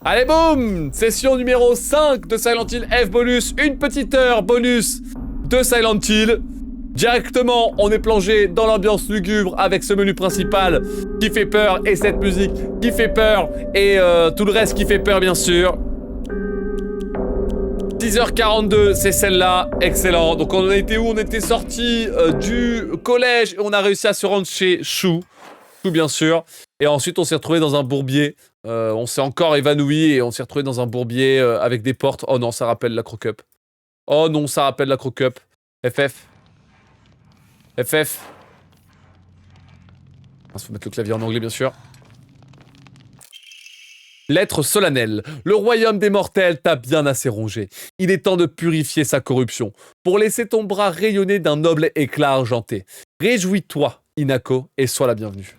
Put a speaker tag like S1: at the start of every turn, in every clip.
S1: Allez boum! Session numéro 5 de Silent Hill F bonus, une petite heure bonus de Silent Hill. Directement, on est plongé dans l'ambiance lugubre avec ce menu principal qui fait peur et cette musique qui fait peur et tout le reste qui fait peur bien sûr. 10h42, c'est celle-là, excellent. Donc on en était où? On était sorti du collège et on a réussi à se rendre chez Chou. Chou bien sûr. Et ensuite on s'est retrouvé dans un bourbier. On s'est encore évanoui et on s'est retrouvé dans un bourbier avec des portes. Oh non, ça rappelle la Croc-Up. Oh non, ça rappelle la Croc-Up. FF. FF. Il faut mettre le clavier en anglais bien sûr. Lettre solennelle. Le royaume des mortels t'a bien assez rongé. Il est temps de purifier sa corruption, pour laisser ton bras rayonner d'un noble éclat argenté. Réjouis-toi, Inako, et sois la bienvenue.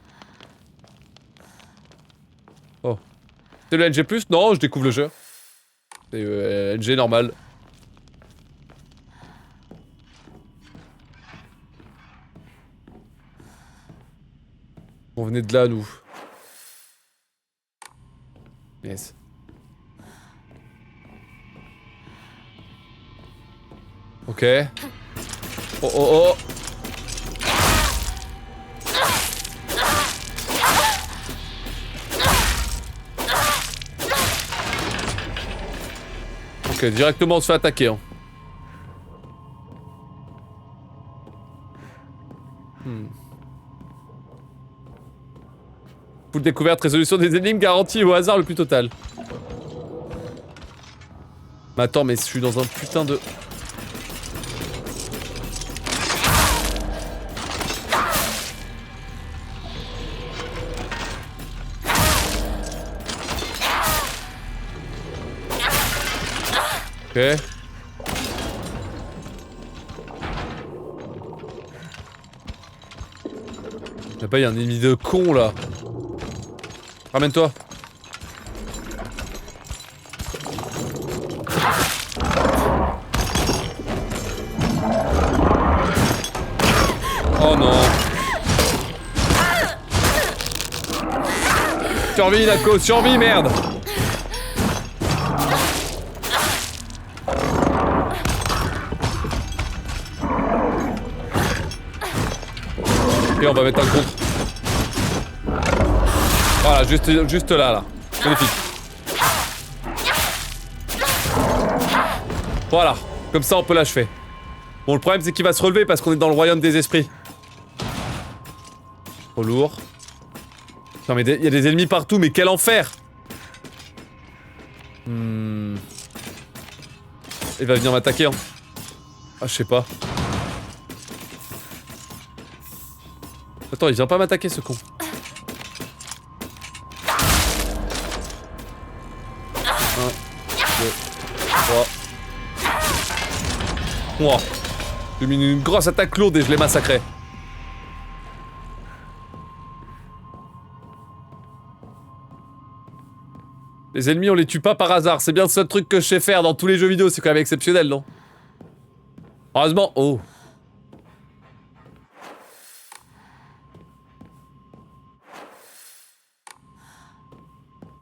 S1: Oh. C'est le NG+? Non, je découvre le jeu. C'est NG normal. On venait de là, nous. Yes. Ok. Oh oh oh. Ok, directement on se fait attaquer. Hein. Full découverte, résolution des énigmes garantie au hasard le plus total. Mais attends, mais je suis dans un putain de... Ok. Là-bas, y'a un ennemi de con, là. Ramène-toi. Oh non. Survie, Nako, survie, merde. Et on va mettre un contre. Voilà, juste là. Magnifique. Voilà, comme ça on peut l'achever. Bon, le problème c'est qu'il va se relever parce qu'on est dans le royaume des esprits. Trop lourd. Non mais il y a des ennemis partout, mais quel enfer! Il va venir m'attaquer, hein. Ah, je sais pas. Attends, il vient pas m'attaquer ce con. Ouah. J'ai mis une grosse attaque lourde et je l'ai massacré. Les ennemis on les tue pas par hasard, c'est bien le seul truc que je sais faire dans tous les jeux vidéo, c'est quand même exceptionnel, non? Heureusement, oh.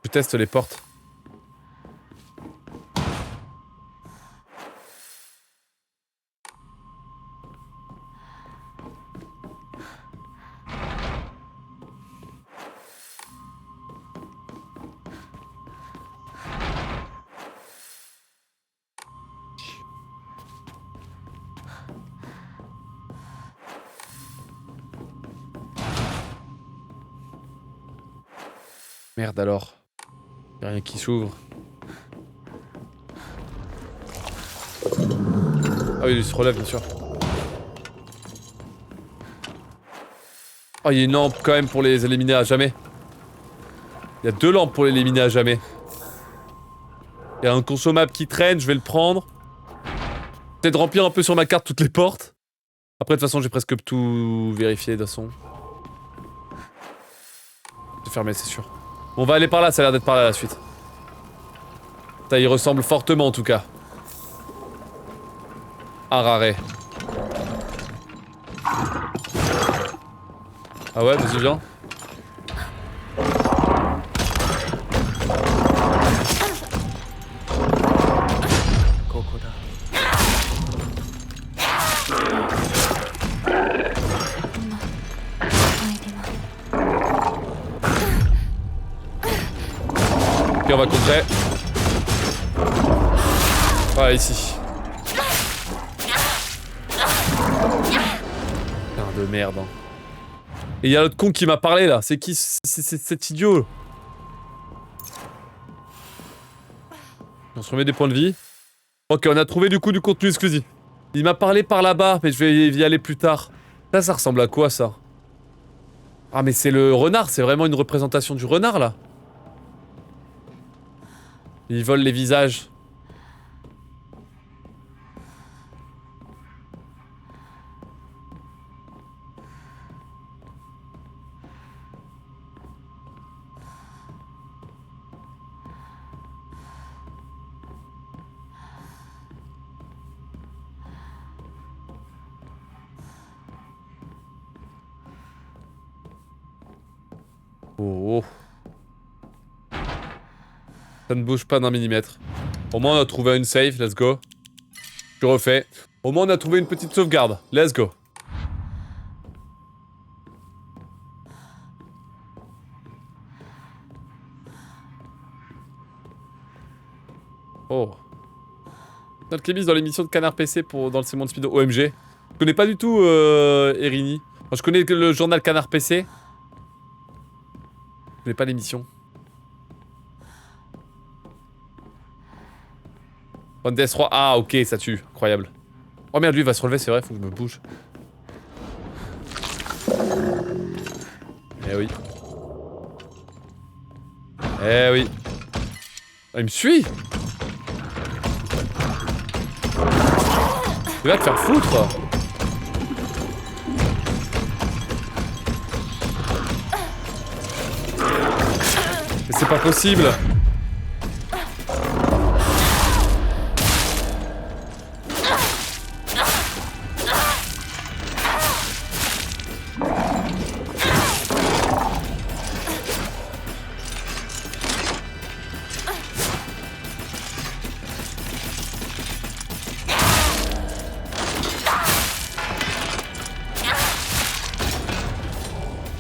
S1: Je teste les portes. Merde alors. Y'a rien qui s'ouvre. Ah oui, il se relève bien sûr. Oh, il y a une lampe quand même pour les éliminer à jamais. Il y a 2 lampes pour les éliminer à jamais. Il y a un consommable qui traîne, je vais le prendre. Peut-être remplir un peu sur ma carte toutes les portes. Après, de toute façon, j'ai presque tout vérifié de toute façon. C'est fermé, c'est sûr. On va aller par là, ça a l'air d'être par là la suite. Ça y ressemble fortement en tout cas. Arraré. Ah ouais, vas-y, viens. on va contrer. Voilà, ici. Putain de merde. Hein. Et il y a l'autre con qui m'a parlé là. C'est qui cet idiot? On se remet des points de vie. Ok, on a trouvé du coup du contenu exclusif. Il m'a parlé par là-bas, mais je vais y aller plus tard. Ça ressemble à quoi ça? Ah mais c'est le renard, c'est vraiment une représentation du renard là. Il vole les visages. Oh. Ça ne bouge pas d'un millimètre. Au moins on a trouvé une save, let's go. Je refais. Au moins on a trouvé une petite sauvegarde, let's go. Oh. Notre Clémis dans l'émission de Canard PC dans le segment de Speedo OMG. Je connais pas du tout Erini. Enfin, je connais le journal Canard PC. Je connais pas l'émission. One Death 3. Ah ok, ça tue. Incroyable. Oh merde, lui il va se relever, c'est vrai, faut que je me bouge. Eh oui. Eh oui. Ah, il me suit. Il va te faire foutre. Mais c'est pas possible.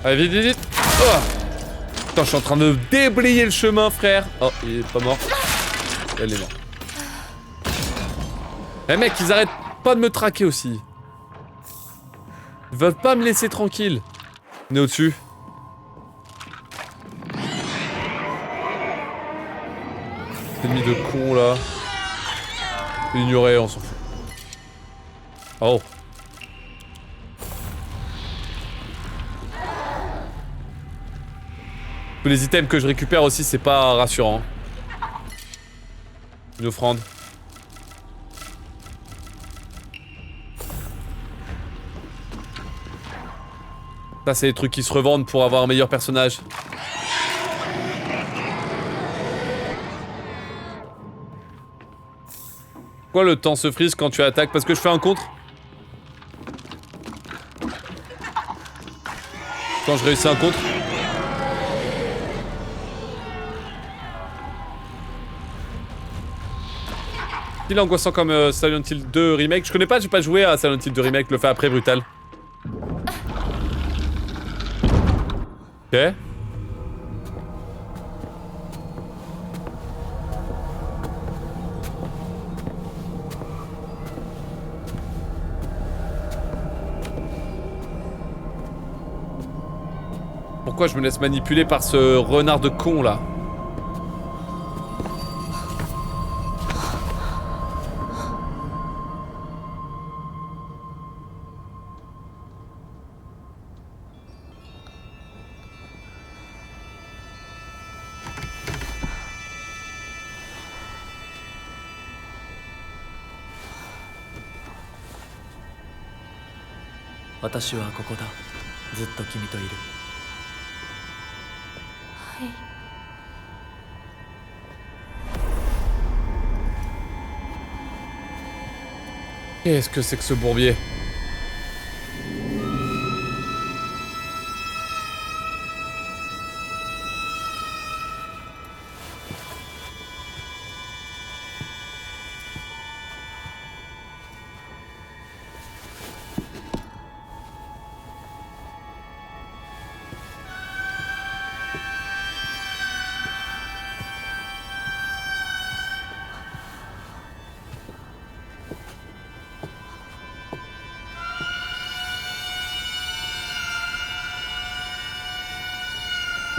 S1: Allez, vite, vite, vite. Oh. Putain, je suis en train de déblayer le chemin, frère. Oh, il est pas mort. Elle est morte. Eh mec, ils arrêtent pas de me traquer aussi. Ils veulent pas me laisser tranquille. On est au-dessus. Ennemi de con, là. Ignoré, on s'en fout. Oh. Tous les items que je récupère aussi, c'est pas rassurant. Une offrande. Ça, c'est les trucs qui se revendent pour avoir un meilleur personnage. Pourquoi le temps se frise quand tu attaques? Parce que je fais un contre? Quand je réussis un contre? Il est angoissant comme Silent Hill 2 Remake. Je connais pas, j'ai pas joué à Silent Hill 2 Remake, je le fais après Brutal. Ok. Pourquoi je me laisse manipuler par ce renard de con là? Qu'est-ce que c'est que ce bourbier?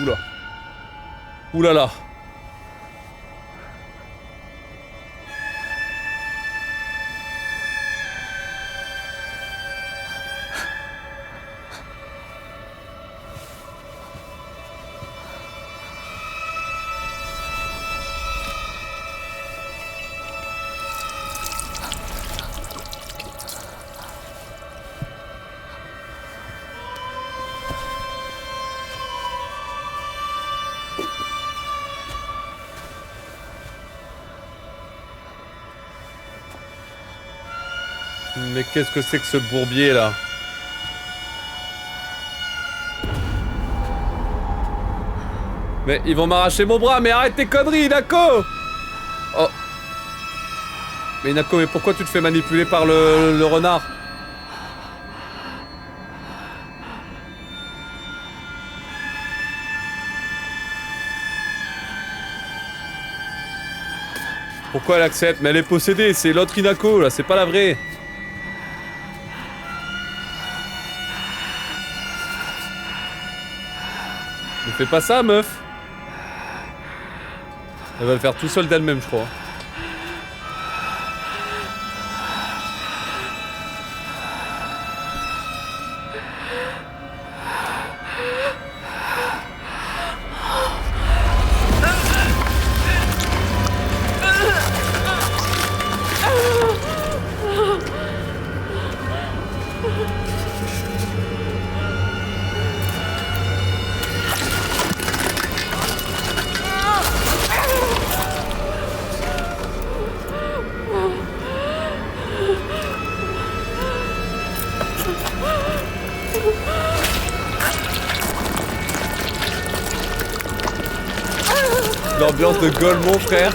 S1: Oula. Oulala. Mais qu'est-ce que c'est que ce bourbier là? Mais ils vont m'arracher mon bras, mais arrête tes conneries, Nako! Oh. Mais Nako, mais pourquoi tu te fais manipuler par le renard? Pourquoi elle accepte? Mais elle est possédée, c'est l'autre Inako là, c'est pas la vraie. Ne fais pas ça, meuf. Elle va le faire tout seul d'elle-même, je crois. L'ambiance de Gold, mon frère.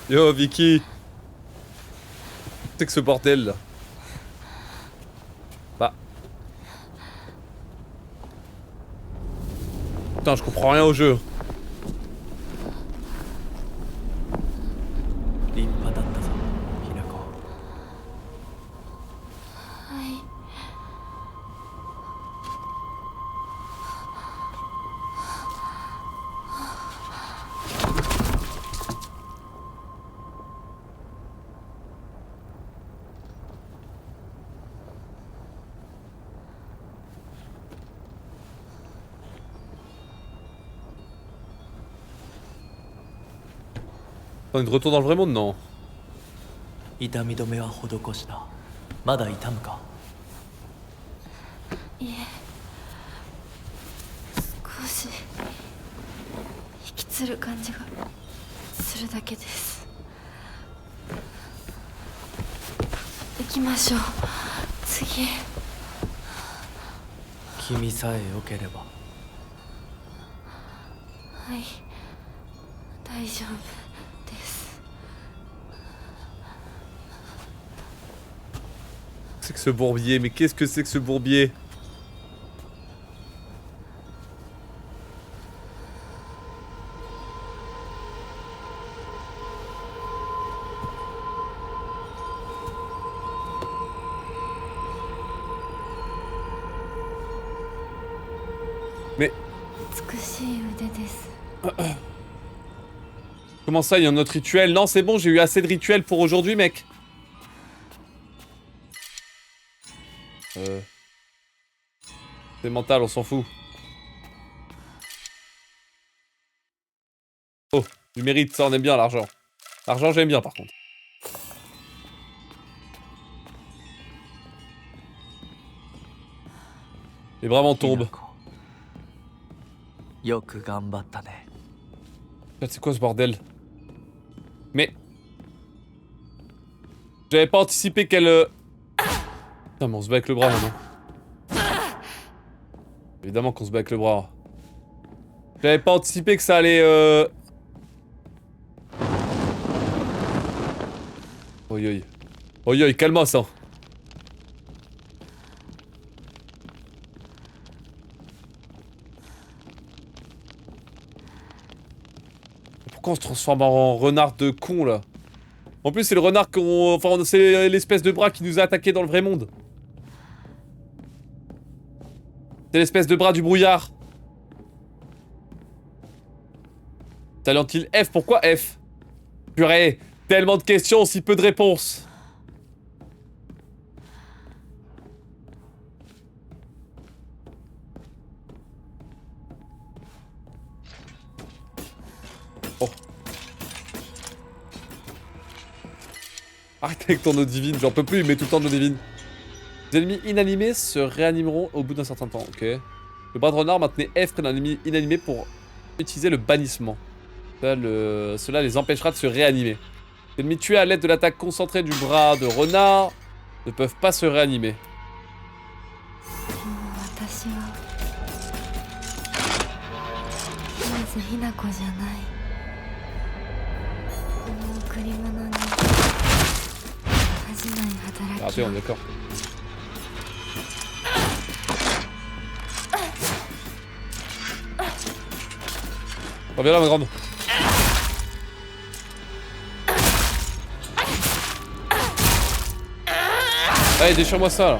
S1: Yo, Vicky. C'est que ce bordel là. Bah. Putain, je comprends rien au jeu. Enfin, de retour dans le vrai monde, non.
S2: 痛み止めは施した。まだ痛むか？
S3: いえ、少し引きつる感じがするだけです。行きましょう。次。
S2: 君さえ良ければ。
S3: はい、大丈夫です。
S1: C'est que ce bourbier, mais qu'est-ce que c'est que ce bourbier? Mais... Comment ça, il y a un autre rituel? Non, c'est bon, j'ai eu assez de rituels pour aujourd'hui, mec. C'est mental, on s'en fout. Oh, du mérite, ça on aime bien l'argent. L'argent j'aime bien par contre. Les bras m'en tombent.
S2: よく頑張ったね。
S1: C'est quoi ce bordel? Mais... J'avais pas anticipé qu'elle... Putain mais on se bat avec le bras maintenant. Évidemment qu'on se bat avec le bras. J'avais pas anticipé que ça allait... Oi oi. Oi oi, calme-moi ça. Pourquoi on se transforme en renard de con là? En plus c'est le renard qu'on... Enfin c'est l'espèce de bras qui nous a attaqué dans le vrai monde. C'est l'espèce de bras du brouillard. Silent Hill F, pourquoi F? Purée, tellement de questions, si peu de réponses. Oh. Arrête avec ton eau divine, j'en peux plus, il met tout le temps de l'eau divine. Les ennemis inanimés se réanimeront au bout d'un certain temps, ok. Le bras de renard maintenait F près d'un ennemi inanimé pour utiliser le bannissement. Cela les empêchera de se réanimer. Les ennemis tués à l'aide de l'attaque concentrée du bras de renard ne peuvent pas se réanimer. Rappelez, on est d'accord. Reviens là ma grande. Allez, déchire-moi ça là.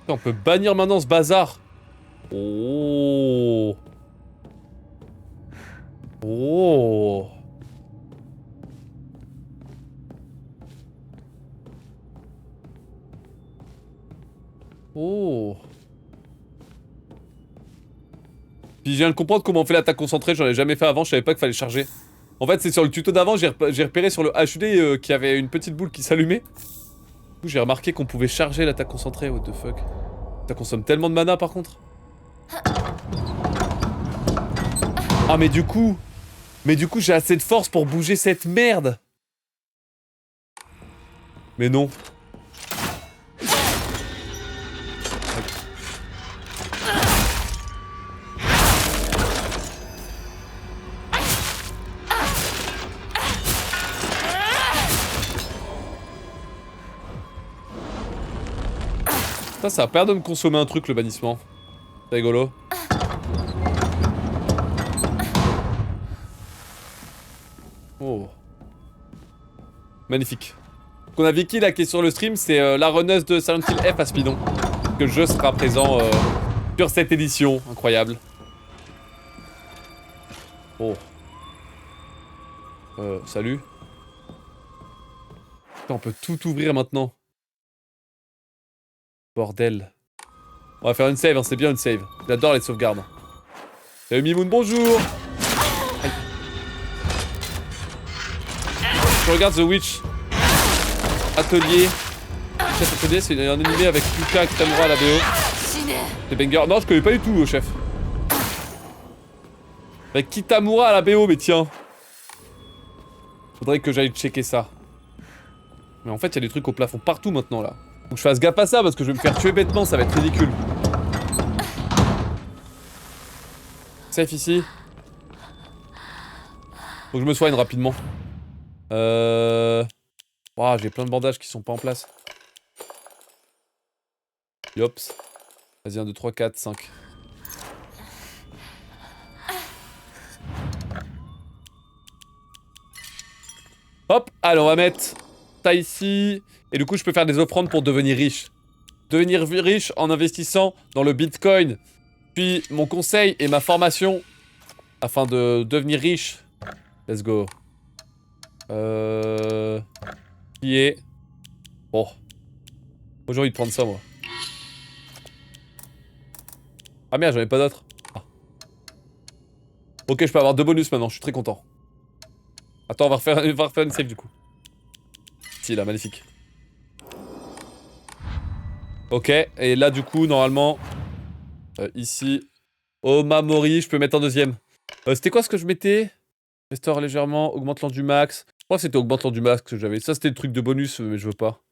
S1: On peut bannir maintenant ce bazar. Oh. Oh. Oh. Puis je viens de comprendre comment on fait l'attaque concentrée, j'en ai jamais fait avant, je savais pas qu'il fallait charger. En fait c'est sur le tuto d'avant, j'ai repéré sur le HUD qu'il y avait une petite boule qui s'allumait. Du coup j'ai remarqué qu'on pouvait charger l'attaque concentrée, what the fuck. Ça consomme tellement de mana par contre. Ah mais du coup j'ai assez de force pour bouger cette merde. Mais non. Ça a pas l'air de me consommer un truc le bannissement. C'est rigolo. Oh. Magnifique. Donc on a Vicky là qui est sur le stream, c'est la runneuse de Silent Hill F à Speedon. Que le jeu sera présent sur cette édition. Incroyable. Oh. Salut. Putain, on peut tout ouvrir maintenant. Bordel. On va faire une save, hein, c'est bien une save. J'adore les sauvegardes. Salut Mimoun, bonjour. Aïe. Je regarde The Witch. Atelier. Chef Atelier, c'est un animé avec Yuka Kitamura à la BO. C'est banger. Non, je connais pas du tout, chef. Avec Kitamura à la BO, mais tiens. Faudrait que j'aille checker ça. Mais en fait, il y a des trucs au plafond partout maintenant là. Faut que je fasse gaffe à ça parce que je vais me faire tuer bêtement, ça va être ridicule. Safe ici. Faut que je me soigne rapidement. Waouh, j'ai plein de bandages qui sont pas en place. Yops. Vas-y, 1, 2, 3, 4, 5. Hop, allez, on va mettre ça ici. Et du coup, je peux faire des offrandes pour devenir riche. Devenir riche en investissant dans le Bitcoin. Puis mon conseil et ma formation afin de devenir riche. Let's go. Qui est... Bon. Moi j'ai envie de prendre ça, moi. Ah merde, j'en ai pas d'autres. Ah. Ok, je peux avoir 2 bonus maintenant, je suis très content. Attends, on va refaire une save du coup. Si, là, magnifique. Ok, et là du coup, normalement... ici... Omamori, je peux mettre en deuxième. C'était quoi ce que je mettais? Restaure légèrement, augmente l'an du max. Je crois que c'était augmente l'an du max que j'avais. Ça, c'était le truc de bonus, mais je veux pas.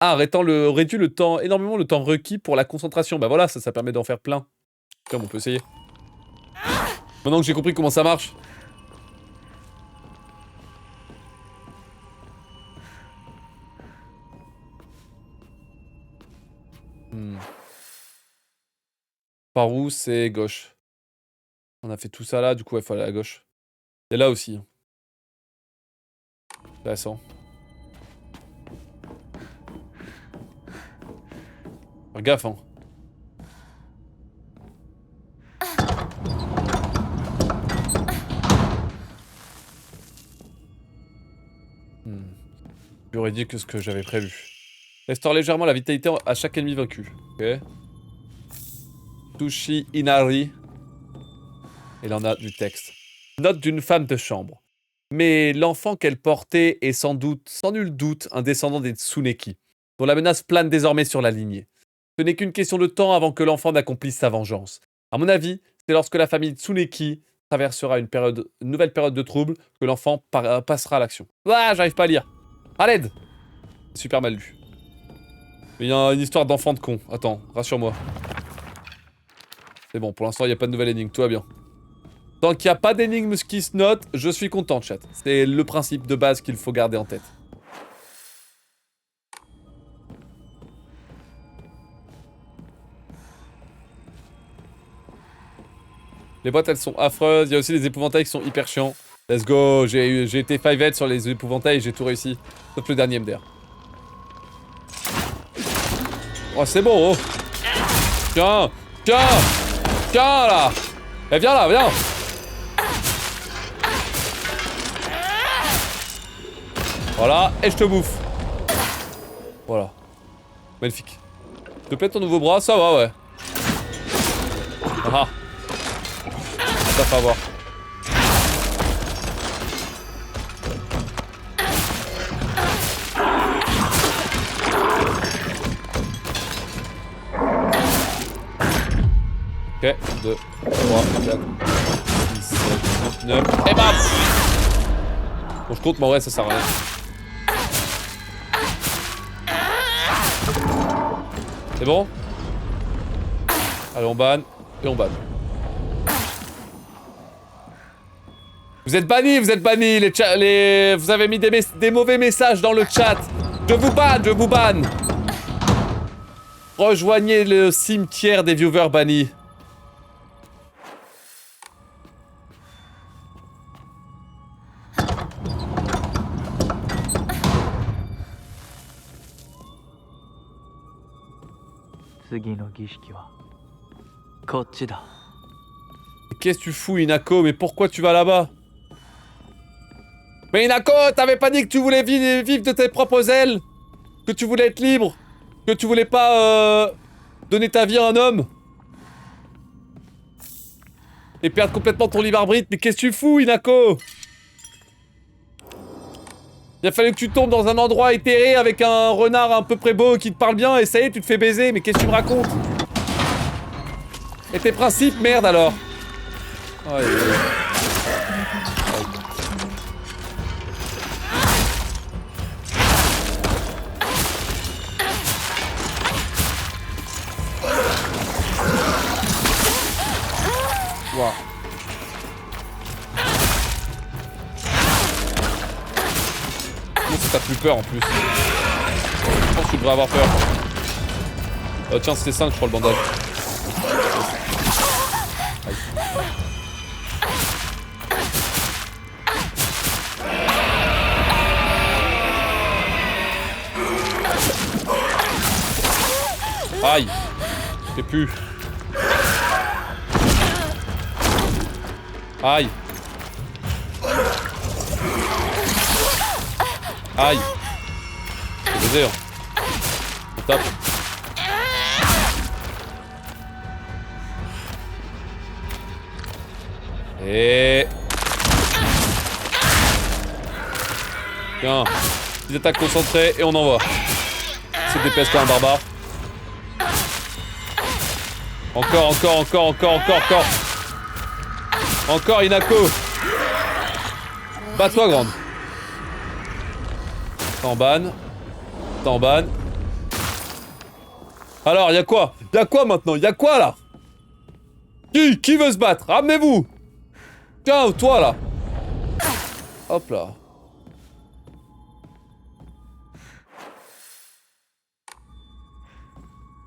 S1: Ah, réduit le temps, énormément le temps requis pour la concentration. Bah voilà, ça permet d'en faire plein. Comme on peut essayer. Maintenant que j'ai compris comment ça marche. Par où c'est gauche. On a fait tout ça là, du coup il faut aller à gauche. Et là aussi. Intéressant. Faire gaffe hein. Plus réduit que ce que j'avais prévu. Restaure légèrement la vitalité à chaque ennemi vaincu. Ok. Tushi Inari. Et là on a du texte. Note d'une femme de chambre. Mais l'enfant qu'elle portait est sans nul doute, un descendant des Tsuneki, dont la menace plane désormais sur la lignée. Ce n'est qu'une question de temps avant que l'enfant n'accomplisse sa vengeance. À mon avis, c'est lorsque la famille Tsuneki traversera une nouvelle période de trouble que l'enfant passera à l'action. Ah, j'arrive pas à lire. À l'aide! C'est super mal lu. Mais il y a une histoire d'enfant de con. Attends, rassure-moi. C'est bon, pour l'instant, il n'y a pas de nouvelle énigme, tout va bien. Tant qu'il n'y a pas d'énigme qui se note, je suis content, chat. C'est le principe de base qu'il faut garder en tête. Les boîtes, elles sont affreuses. Il y a aussi les épouvantails qui sont hyper chiants. Let's go. J'ai été 5-head sur les épouvantails et j'ai tout réussi. Sauf le dernier MDR. Oh, c'est bon, oh. Tiens. Tiens. Tiens, là. Eh, viens là, viens. Voilà, et je te bouffe. Voilà. Magnifique. Te plaît ton nouveau bras? Ça va, ouais. Ah. Ça fait avoir. Ok, 2, 3, 4, 6, 7, 8, 9. Et bam! Bon, je compte, mais en vrai, ça sert à rien. C'est bon? Allez, on banne. Et on banne. Vous êtes bannis, vous avez mis des mauvais messages dans le chat. Je vous banne. Rejoignez le cimetière des viewers bannis. Qu'est-ce que tu fous, Inako? Mais pourquoi tu vas là-bas? Mais Inako, t'avais pas dit que tu voulais vivre de tes propres ailes? Que tu voulais être libre? Que tu voulais pas donner ta vie à un homme? Et perdre complètement ton libre arbitre? Mais qu'est-ce que tu fous, Inako? Il a fallu que tu tombes dans un endroit éthéré avec un renard un peu près beau qui te parle bien et ça y est, tu te fais baiser. Mais qu'est-ce que tu me racontes? Et tes principes, merde alors. Aïe, aïe. Wow. T'as plus peur en plus. Je pense que tu devrais avoir peur. Tiens, c'était 5 je crois le bandage. Aïe. Je sais plus. Aïe. Aïe. C'est baisé hein. On tape. Et... Tiens, petite attaque concentrée et on envoie. C'est DPS comme un barbare. Encore. Encore, Inako. Bats-toi, grande. T'en ban. Alors, y'a quoi? Y'a quoi maintenant? Y'a quoi là? Qui veut se battre? Ramenez-vous! Tiens, toi là! Hop là.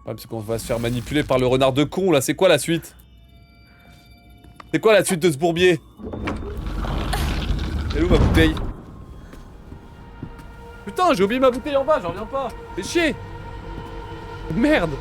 S1: Ouais, parce qu'on va se faire manipuler par le renard de con là, c'est quoi la suite? C'est quoi la suite de ce bourbier? Elle est où ma bouteille? Putain, j'ai oublié ma bouteille en bas, j'en reviens pas. Fais chier. Merde.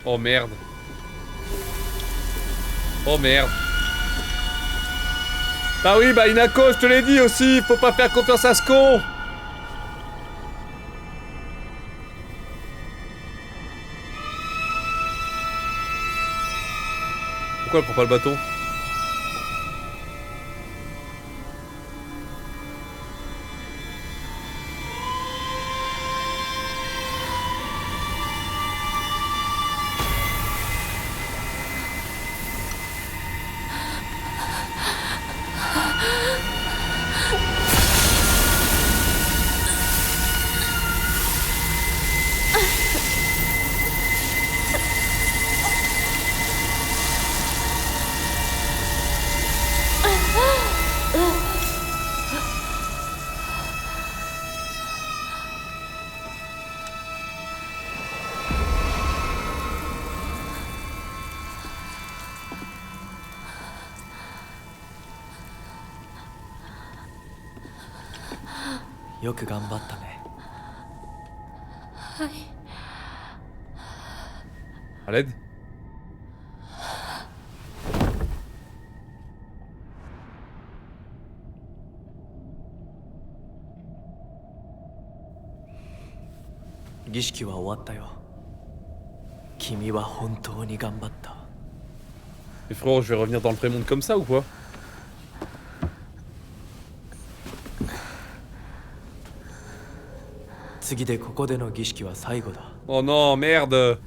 S1: Oh merde. Oh merde. Bah oui, bah Inako, je te l'ai dit aussi, faut pas faire confiance à ce con. Pourquoi elle prend pas le bâton?
S2: Yo que gambatta ne.
S3: はい
S1: À l'aide?
S2: Gishiki wa ouwatta yo. Kimi wa hontou ni gambatta.
S1: Mais frérot, je vais revenir dans le vrai monde comme ça ou quoi?
S2: Tsugi de koko de no gishiki wa saigo da.
S1: Oh non, merde.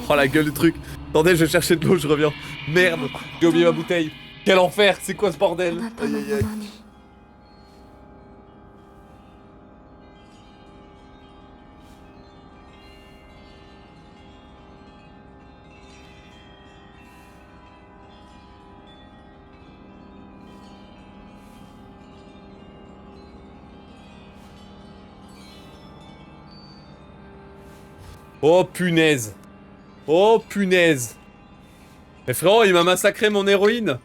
S1: Oh la gueule du truc. Attendez, je vais chercher de l'eau, je reviens. Merde, j'ai oublié ma bouteille. Quel enfer, c'est quoi ce
S3: あ
S1: bordel?
S3: なたのものに
S1: Oh punaise. Oh punaise. Mais frérot, il m'a massacré mon héroïne.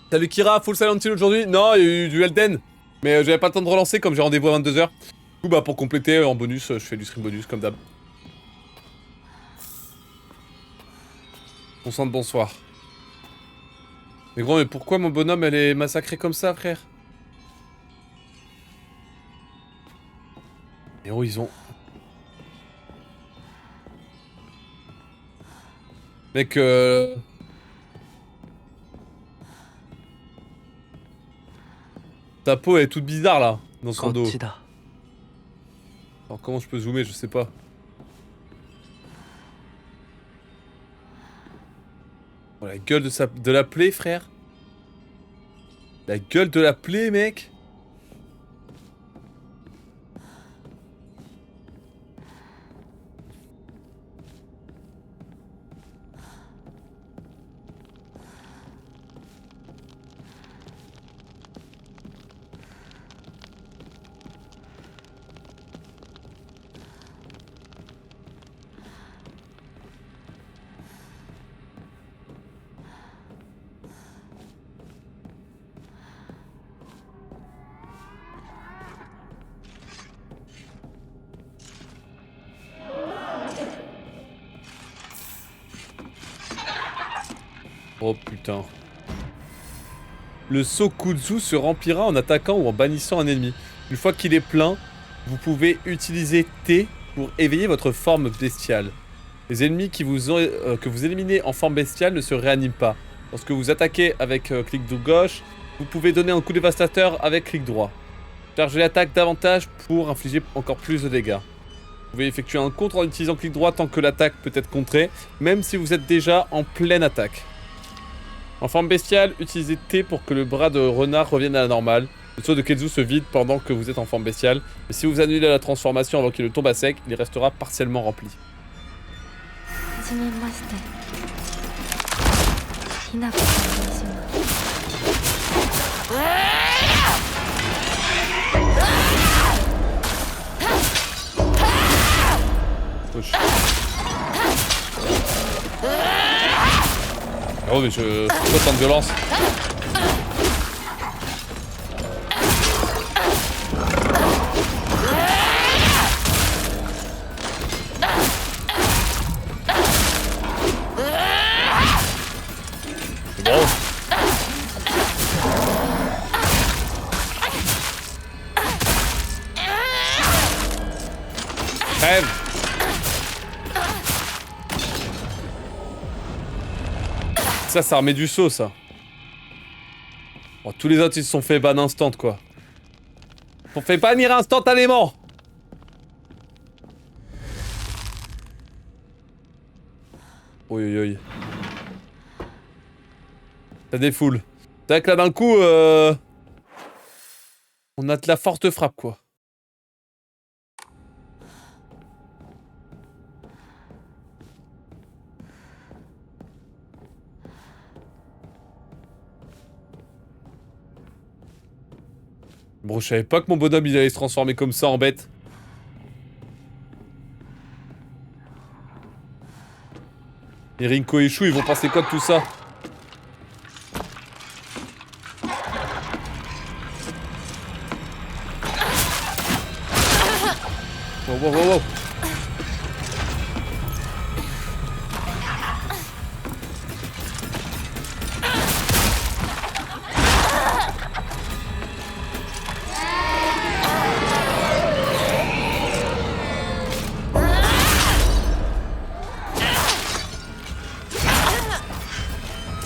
S1: Salut Kira, full Silent Hill aujourd'hui? Non, il y a eu du Elden. Mais j'avais pas le temps de relancer comme j'ai rendez-vous à 22h. Du coup, bah pour compléter en bonus, je fais du stream bonus comme d'hab. On sent de bonsoir. Mais gros, mais pourquoi mon bonhomme elle est massacrée comme ça, frère? Et oh, ils ont... Mec, ta peau elle est toute bizarre là, dans son dos.
S2: こっちだ。
S1: Alors comment je peux zoomer, je sais pas. Oh, la gueule de la plaie, frère. La gueule de la plaie, mec. Oh putain. Le Sokutsu se remplira en attaquant ou en bannissant un ennemi. Une fois qu'il est plein, vous pouvez utiliser T pour éveiller votre forme bestiale. Les ennemis que vous éliminez en forme bestiale ne se réaniment pas. Lorsque vous attaquez avec clic de gauche, vous pouvez donner un coup dévastateur avec clic droit. Chargez l'attaque davantage pour infliger encore plus de dégâts. Vous pouvez effectuer un contre en utilisant clic droit tant que l'attaque peut être contrée, même si vous êtes déjà en pleine attaque. En forme bestiale, utilisez T pour que le bras de renard revienne à la normale. Le seau de Ketsu se vide pendant que vous êtes en forme bestiale, mais si vous annulez la transformation avant qu'il ne tombe à sec, il restera partiellement rempli.
S3: はじめましてひなこと申します
S1: Oh mais je... Pourquoi tant de violence? C'est bon. Crève. Ça remet du saut, ça. Bon, tous les autres, ils se sont fait ban instant, quoi. On fait bannir instantanément. Oui, oui, oui. Ça défoule. C'est vrai que là, d'un coup, on a de la forte frappe, quoi. Bon, je savais pas que mon bonhomme il allait se transformer comme ça en bête. Et Rinko et Shu, ils vont penser quoi de tout ça? Wow, wow, wow, wow.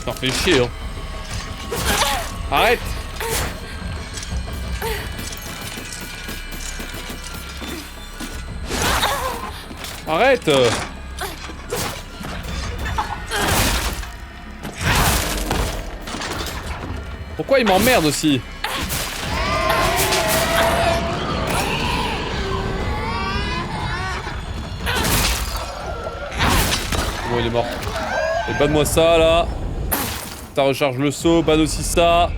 S1: Ça fait chier, hein. Arrête! Arrête! Pourquoi il m'emmerde aussi? Bon, il est mort. Et banne-moi ça, là. Ça recharge le saut, banne aussi ça.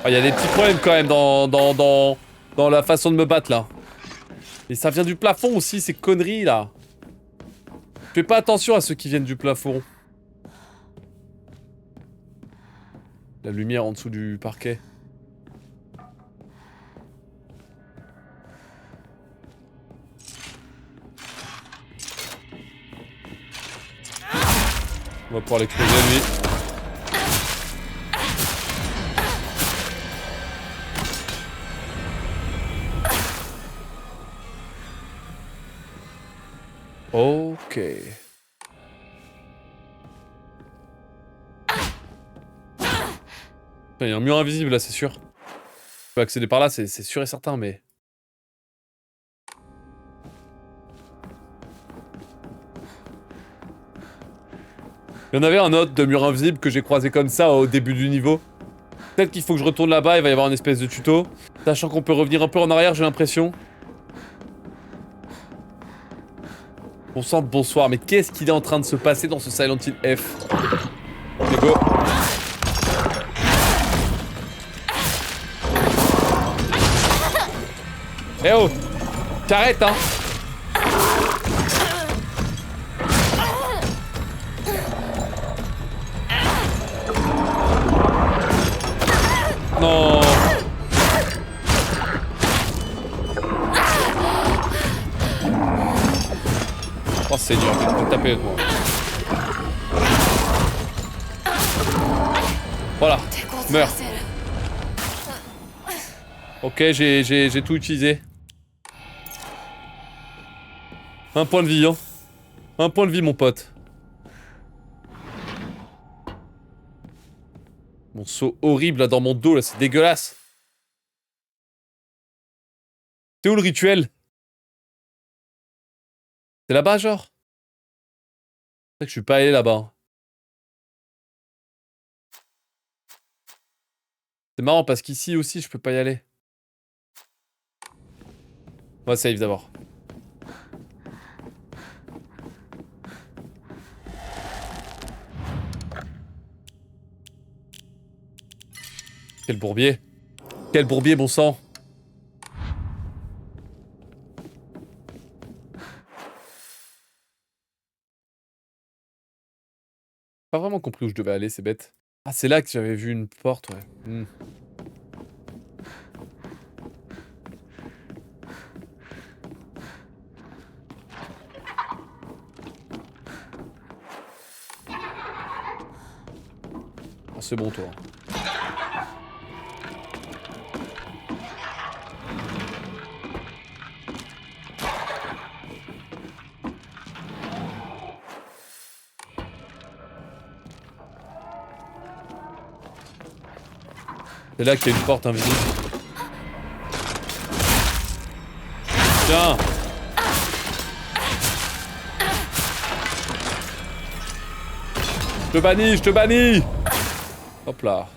S1: Ah, y a des petits problèmes quand même dans la façon de me battre, là. Et ça vient du plafond aussi, ces conneries, là. Fais pas attention à ceux qui viennent du plafond. La lumière en dessous du parquet. On va pouvoir l'exploser lui. Ok. Il y a un mur invisible là, c'est sûr. Je peux accéder par là, c'est sûr et certain, mais... Il y en avait un autre de mur invisible que j'ai croisé comme ça au début du niveau. Peut-être qu'il faut que je retourne là-bas, il va y avoir une espèce de tuto. Sachant qu'on peut revenir un peu en arrière, j'ai l'impression. Bon sang, bonsoir, mais qu'est-ce qu'il est en train de se passer dans ce Silent Hill F? Let's go. Eh oh! T'arrêtes, hein! Non! Oh, c'est dur, je vais me taper avec moi. Voilà,
S3: 手こず
S1: meurs.
S3: らせる
S1: Ok, j'ai tout utilisé. Un point de vie, hein. Un point de vie, mon pote. Mon saut horrible là dans mon dos, là, c'est dégueulasse. C'est où le rituel? C'est là-bas, genre? C'est vrai que je suis pas allé là-bas, hein. C'est marrant parce qu'ici aussi, je peux pas y aller. On va save d'abord. Quel bourbier. Quel bourbier, bon sang. Pas vraiment compris où je devais aller, c'est bête. Ah, c'est là que j'avais vu une porte, ouais. Ah, c'est bon, toi. C'est là qu'il y a une porte invisible. Tiens. Je te bannis, je te bannis. Hop là.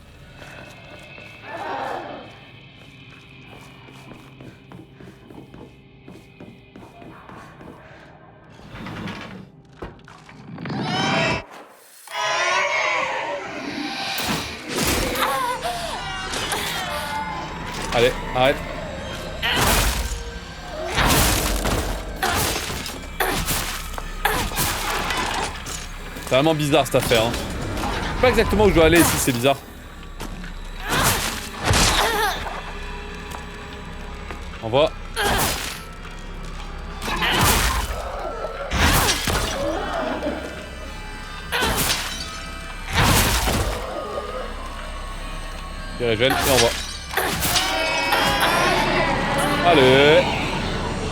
S1: Allez, arrête. C'est vraiment bizarre cette affaire, hein. Je sais pas exactement où je dois aller ici, c'est bizarre. Envoie. Il régène et envoie. Allez.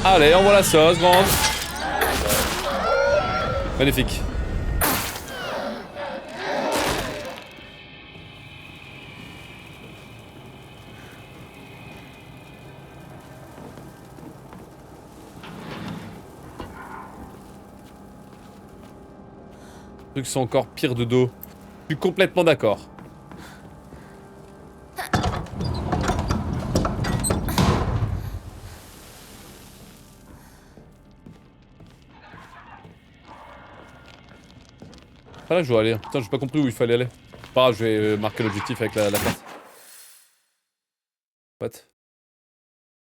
S1: Allez, envoie la sauce, grande. Magnifique. Les trucs sont encore pires de dos. Je suis complètement d'accord. Pas là que je dois aller. Putain, j'ai pas compris où il fallait aller. Pas grave, je vais marquer l'objectif avec la carte. What?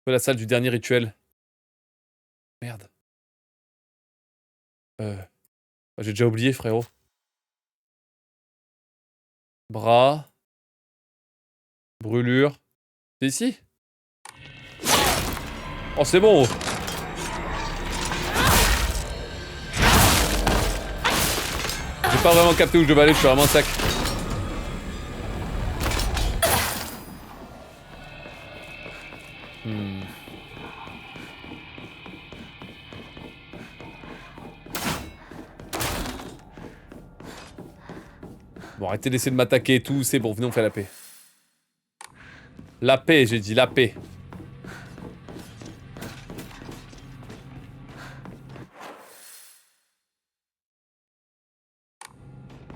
S1: C'est la salle du dernier rituel. Merde. J'ai déjà oublié, frérot. Bras. Brûlure. C'est ici? Oh, c'est bon. J'ai pas vraiment capté où je devais aller, je suis vraiment sac. Bon, arrêtez d'essayer de m'attaquer et tout, c'est bon, venez on fait la paix. La paix, j'ai dit, la paix.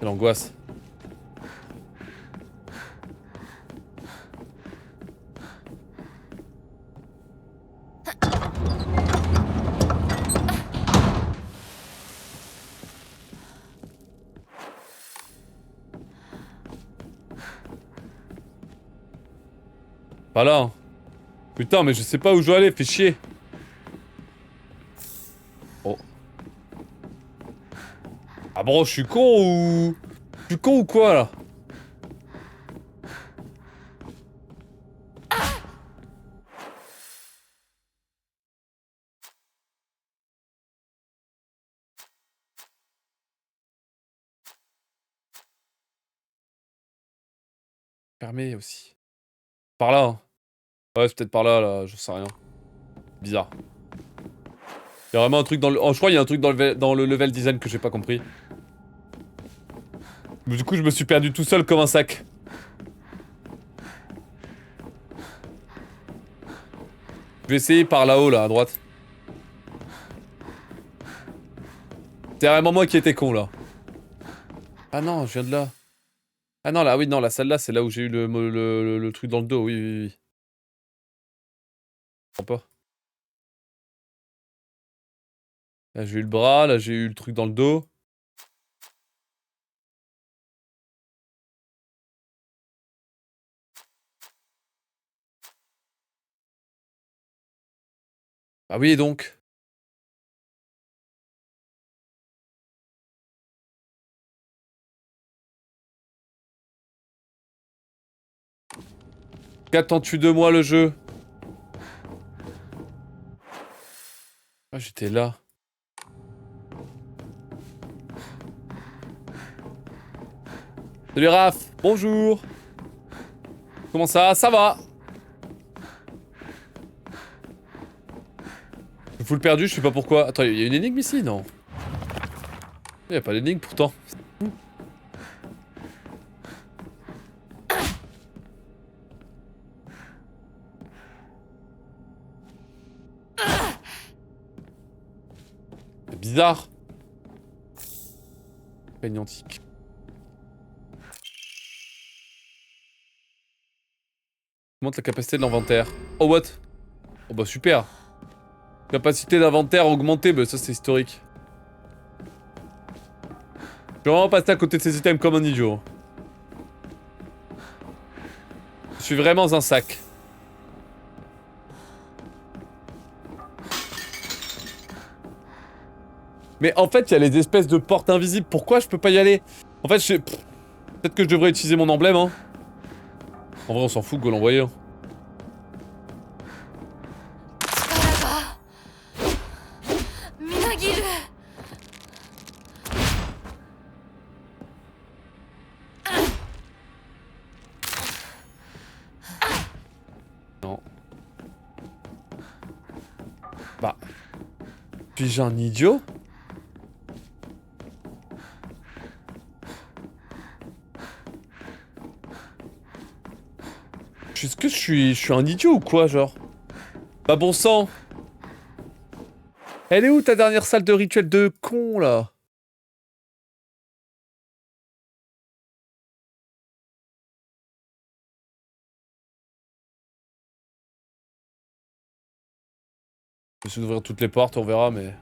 S1: Quelle angoisse. Pas là, hein. Putain, mais je sais pas où je dois aller, fais chier. Oh. Ah bon, je suis con ou... Je suis con ou quoi, là? Fermé aussi. Par là, hein. Ouais, c'est peut-être par là, là, j'en sais rien. Bizarre. Il y a vraiment un truc dans le... Oh, je crois qu'il y a un truc dans le level design que j'ai pas compris. Mais du coup, je me suis perdu tout seul comme un sac. Je vais essayer par là-haut, là, à droite. C'est vraiment moi qui étais con, là. Ah non, je viens de là. Ah non, là, oui, non, la salle là, c'est là où j'ai eu le truc dans le dos, oui, oui, oui. Je comprends pas. Là, j'ai eu le bras, là, j'ai eu le truc dans le dos. Ah oui, et donc? Qu'attends-tu de moi, le jeu? Ah, j'étais là. Salut Raph, bonjour. Comment ça? Ça va? Je fous le perdu, je sais pas pourquoi. Attends, il y a une énigme ici, non? Il y a pas d'énigme pourtant. C'est bizarre. Peigne antique. Augmente la capacité de l'inventaire. Oh what? Oh bah super. Capacité d'inventaire augmentée, bah ça c'est historique. Je vais vraiment passer à côté de ces items comme un idiot. Je suis vraiment un sac. Mais en fait, il y a les espèces de portes invisibles. Pourquoi je peux pas y aller? En fait, peut-être que je devrais utiliser mon emblème, hein. En vrai, on s'en fout que l'envoyer. Hein. Non. Bah. Suis-je un idiot? Est-ce que je suis un idiot ou quoi, genre? Bah bon sang. Elle est où ta dernière salle de rituel de con, là? Je vais essayer d'ouvrir toutes les portes, on verra, mais...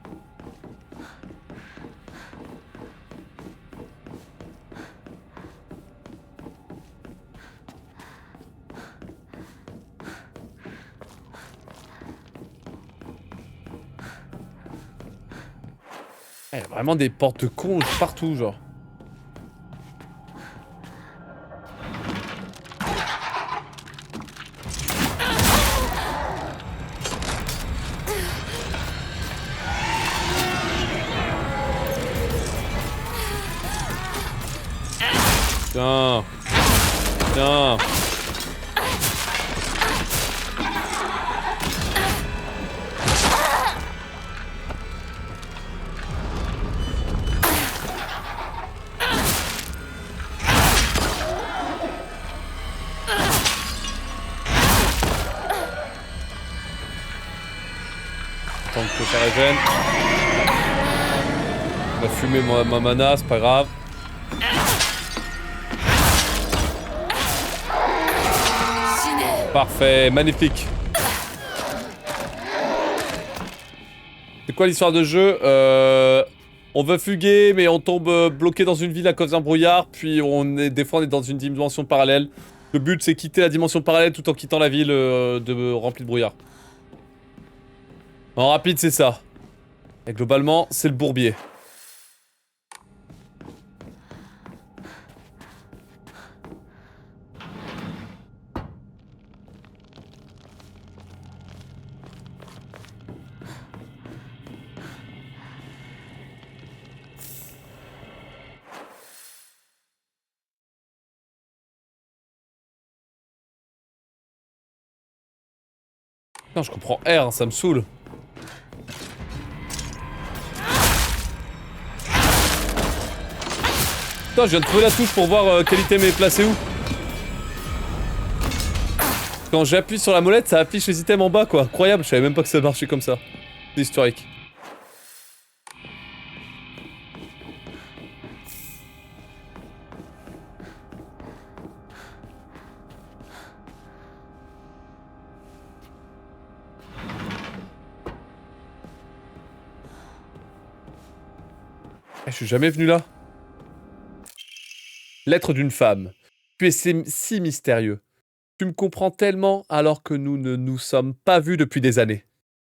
S1: Il y a vraiment des portes cons partout, genre. Tiens. Tiens. Tant que ça régène. On va fumer ma mana, c'est pas grave. Parfait, magnifique. C'est quoi l'histoire de jeu? On veut fuguer, mais on tombe bloqué dans une ville à cause d'un brouillard, puis des fois on est dans une dimension parallèle. Le but c'est quitter la dimension parallèle tout en quittant la ville remplie de brouillard. En rapide c'est ça. Et globalement c'est le bourbier. Non, je comprends R, hein, ça me saoule. Putain, je viens de trouver la touche pour voir quel item est placé où. Quand j'appuie sur la molette, ça affiche les items en bas, quoi. Incroyable, je savais même pas que ça marchait comme ça. C'est historique. Je suis jamais venu là. Lettre d'une femme. Tu es si mystérieux. Tu me comprends tellement alors que nous ne nous sommes pas vus depuis des années.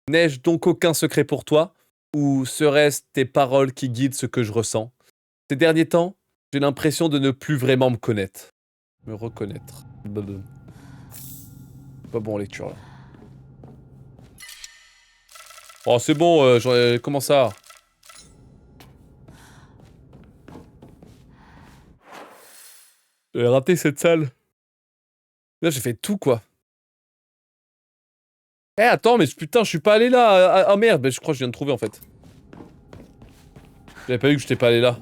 S1: N'ai-je donc aucun secret pour toi? Ou seraient-ce tes paroles qui guident ce que je ressens? Ces derniers temps, j'ai l'impression de ne plus vraiment me connaître. Me reconnaître. Pas bon en lecture là. Oh c'est bon, comment ça? J'ai raté cette salle. Là, j'ai fait tout, quoi. Eh, attends, mais putain, je suis pas allé là. Ah merde, je crois que je viens de trouver, en fait. J'avais pas vu que j'étais pas allé là.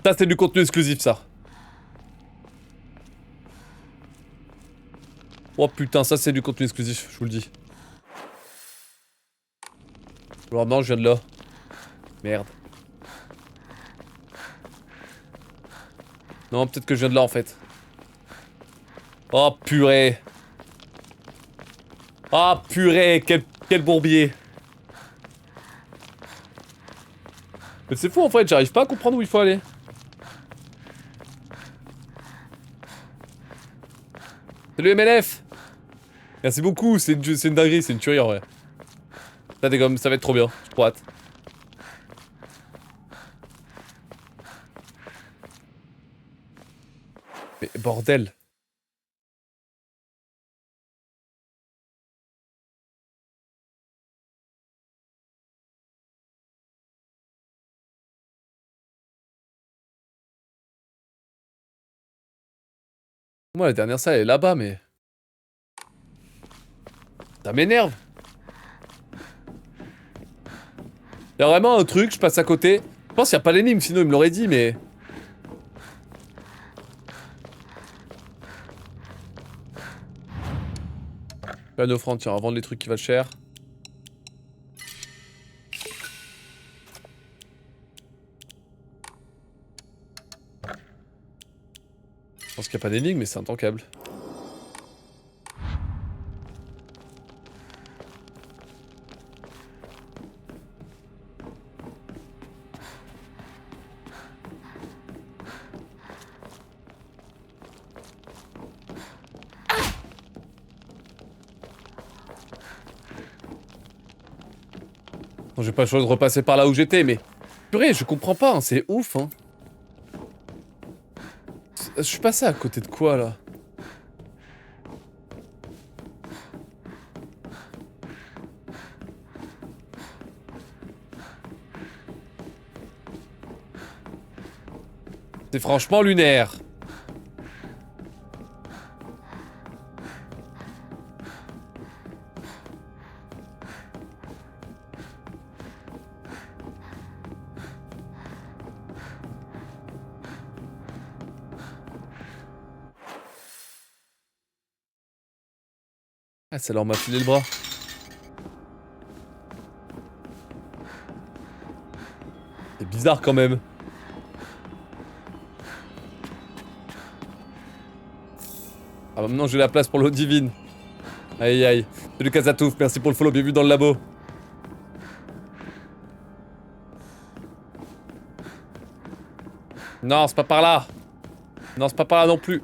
S1: Ça, c'est du contenu exclusif, ça. Oh putain, ça, c'est du contenu exclusif, je vous le dis. Alors non, je viens de là. Merde. Non, peut-être que je viens de là en fait. Oh purée. Oh purée, quel bourbier. Mais c'est fou en fait, j'arrive pas à comprendre où il faut aller. Salut MLF. Merci beaucoup, c'est une dinguerie, c'est une tuerie en vrai. Ça va être trop bien, j'ai trop hâte. Mais bordel. Moi la dernière salle elle est là-bas mais... Ça m'énerve. Y'a vraiment un truc, je passe à côté. Je pense qu'il n'y a pas l'énigme, sinon il me l'aurait dit mais... Pas d'offrande, tiens, on va vendre les trucs qui valent cher. Je pense qu'il n'y a pas d'énigme, mais c'est intankable. Bon, j'ai pas le choix de repasser par là où j'étais, mais... Purée, je comprends pas, hein, c'est ouf, hein. Je suis passé à côté de quoi, là? C'est franchement lunaire. Ah, ça leur m'a filé le bras. C'est bizarre quand même. Ah, maintenant j'ai la place pour l'eau divine. Aïe aïe. Salut Kazatouf, merci pour le follow, bienvenue dans le labo. Non, c'est pas par là. Non, c'est pas par là non plus.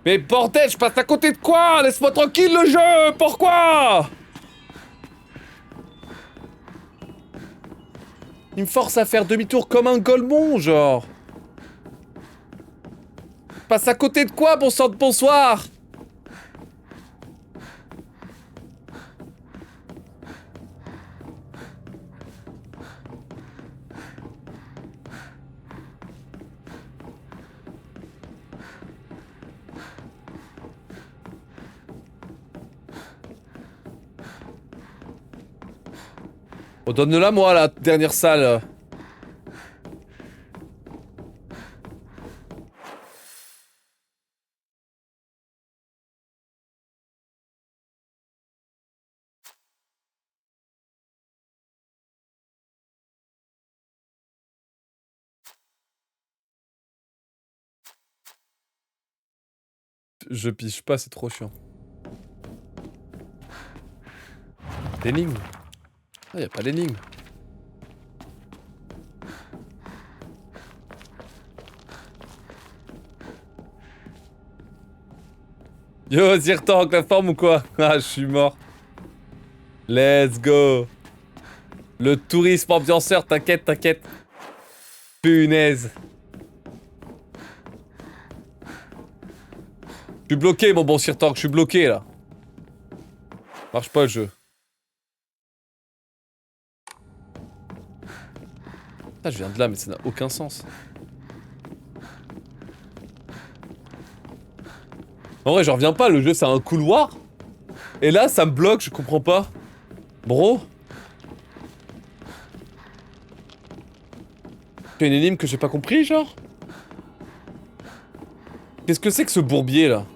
S1: Mais bordel, je passe à côté de quoi? Laisse-moi tranquille le jeu. Pourquoi? Il me force à faire demi-tour comme un golemon, genre. Je passe à côté de quoi, bon sang de bonsoir? Oh, donne-la moi, la dernière salle. Je pige pas, c'est trop chiant. L'énigme? Ah, y'a pas l'énigme. Yo, Zirtank, la forme ou quoi? Ah, je suis mort. Let's go. Le tourisme ambianceur, t'inquiète, t'inquiète. Punaise. Je suis bloqué, mon bon Zirtank, je suis bloqué, là. Marche pas le jeu. Ah, je viens de là, mais ça n'a aucun sens. En vrai, j'en reviens pas, le jeu, c'est un couloir. Et là, ça me bloque, je comprends pas. Bro? C'est une énigme que j'ai pas compris, genre? Qu'est-ce que c'est que ce bourbier, là?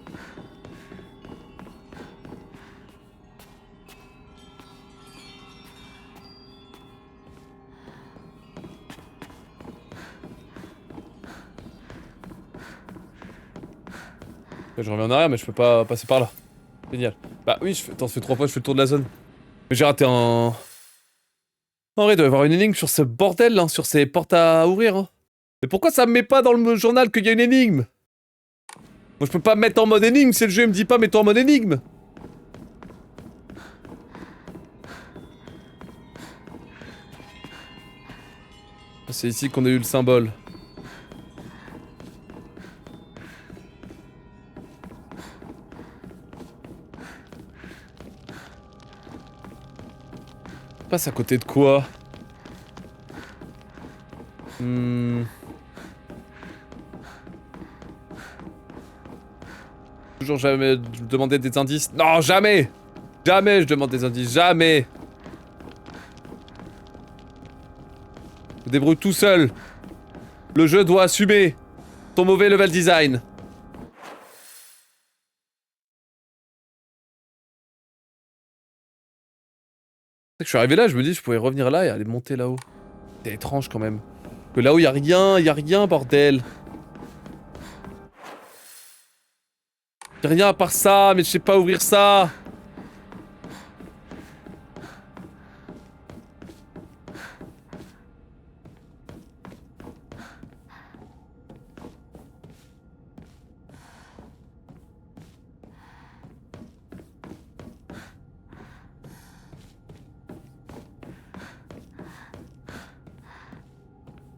S1: Je reviens en arrière, mais je peux pas passer par là. Génial. Bah oui, attends, ça fait 3 fois, je fais le tour de la zone. Mais j'ai raté un... En vrai, il doit y avoir une énigme sur ce bordel, là, sur ces portes à ouvrir, hein. Mais pourquoi ça me met pas dans le journal qu'il y a une énigme? Moi, je peux pas me mettre en mode énigme, si le jeu me dit pas mets-toi en mode énigme. C'est ici qu'on a eu le symbole. Passe à côté de quoi? Toujours jamais demander des indices. Non, jamais! Jamais je demande des indices, jamais! Je me débrouille tout seul. Le jeu doit assumer ton mauvais level design. Je suis arrivé là, je me dis je pouvais revenir là et aller monter là-haut. C'est étrange quand même. Que là-haut y a rien, bordel. Y'a rien à part ça, mais je sais pas ouvrir ça.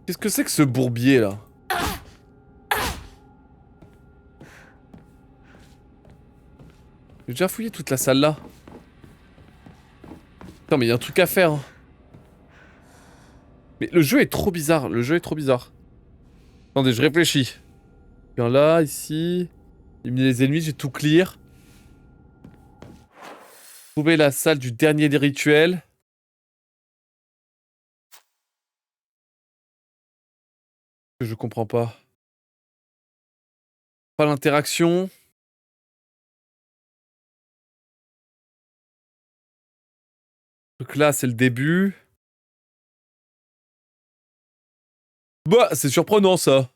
S1: Qu'est-ce que c'est que ce bourbier là? J'ai déjà fouillé toute la salle là. Putain mais y'a un truc à faire. Hein. Mais le jeu est trop bizarre, le jeu est trop bizarre. Attendez, je réfléchis. Viens là, ici. Éliminer les ennemis, j'ai tout clear. Trouver la salle du dernier des rituels. Que je comprends pas. Pas l'interaction. Donc là, c'est le début. Bah, c'est surprenant ça.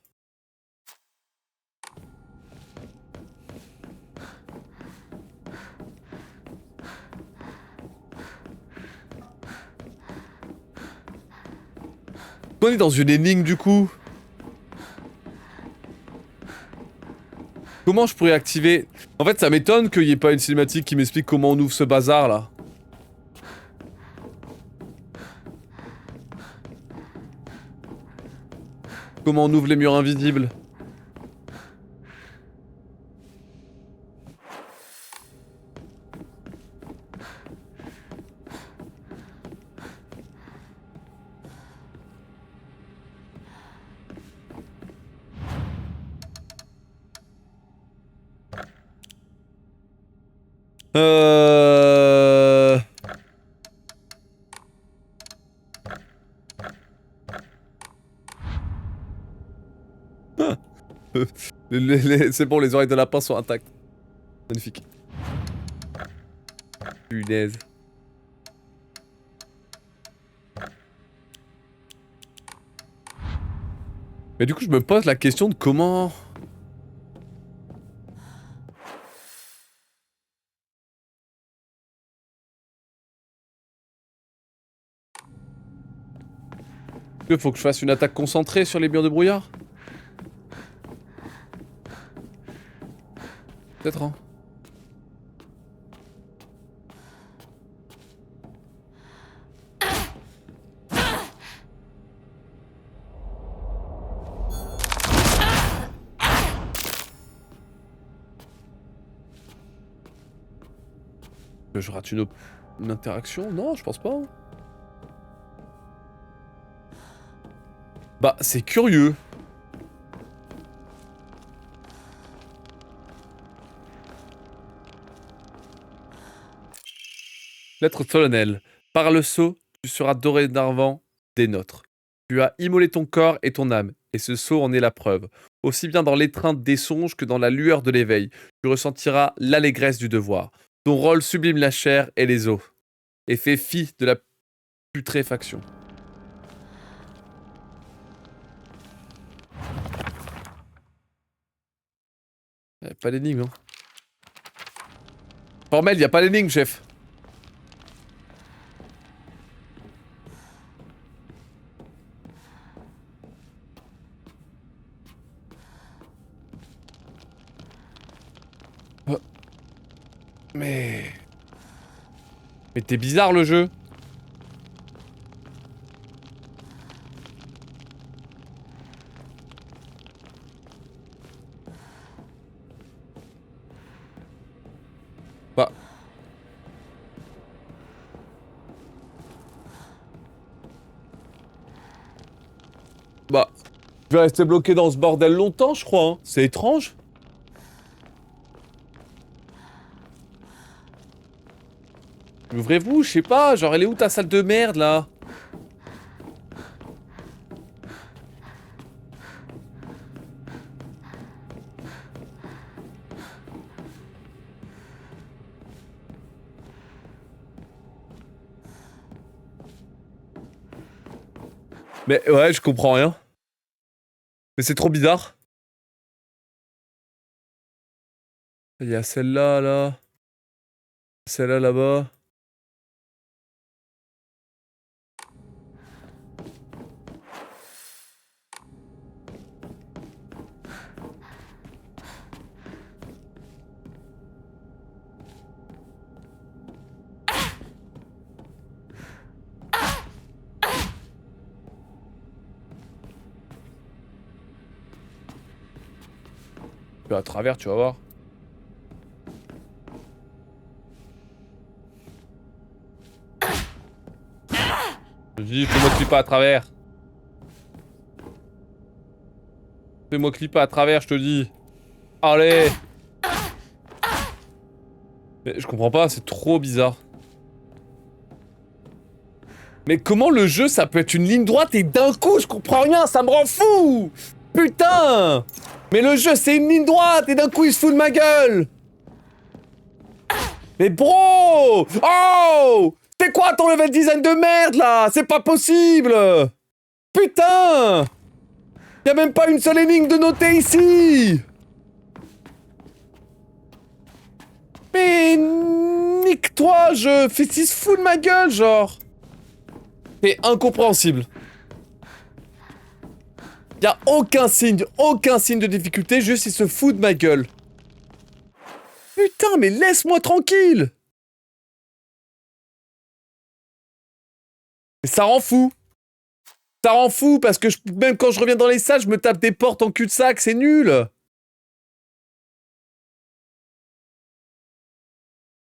S1: On est dans une énigme du coup. Comment je pourrais activer... En fait, ça m'étonne qu'il n'y ait pas une cinématique qui m'explique comment on ouvre ce bazar là. Comment on ouvre les murs invisibles. C'est bon, les oreilles de lapin sont intactes. Magnifique. Punaise. Mais du coup, je me pose la question de comment... Il faut que je fasse une attaque concentrée sur les murs de brouillard? Peut-être, hein. Je rate une interaction? Non, je pense pas. Hein. Bah, c'est curieux. Lettre solennelle. Par le sceau, tu seras dorénavant des nôtres. Tu as immolé ton corps et ton âme, et ce sceau en est la preuve. Aussi bien dans l'étreinte des songes que dans la lueur de l'éveil, tu ressentiras l'allégresse du devoir. Ton rôle sublime la chair et les os, et fait fi de la putréfaction. Pas d'énigme, hein. Formel, y a pas d'énigme, chef. Mais... Mais t'es bizarre, le jeu. Bah... Bah... Je vais rester bloqué dans ce bordel longtemps, je crois, hein. C'est étrange. Ouvrez-vous, je sais pas, genre elle est où ta salle de merde, là? Mais ouais, je comprends rien. Mais c'est trop bizarre. Il y a celle-là, là. Celle-là, là-bas. À travers, tu vas voir. Je dis, fais-moi clipper à travers. Fais-moi clipper à travers, je te dis. Allez. Mais je comprends pas, c'est trop bizarre. Mais comment le jeu, ça peut être une ligne droite et d'un coup, je comprends rien, ça me rend fou. Putain. Mais le jeu, c'est une ligne droite et d'un coup, il se fout de ma gueule. Mais bro. Oh. C'est quoi ton level design de merde, là? C'est pas possible. Putain. Y'a même pas une seule énigme de noter ici. Mais nique-toi, je fais 6 fous de ma gueule, genre. C'est incompréhensible. Y'a aucun signe de difficulté, juste il se fout de ma gueule. Putain, mais laisse-moi tranquille. Mais ça rend fou. Ça rend fou parce que même quand je reviens dans les salles, je me tape des portes en cul-de-sac, c'est nul.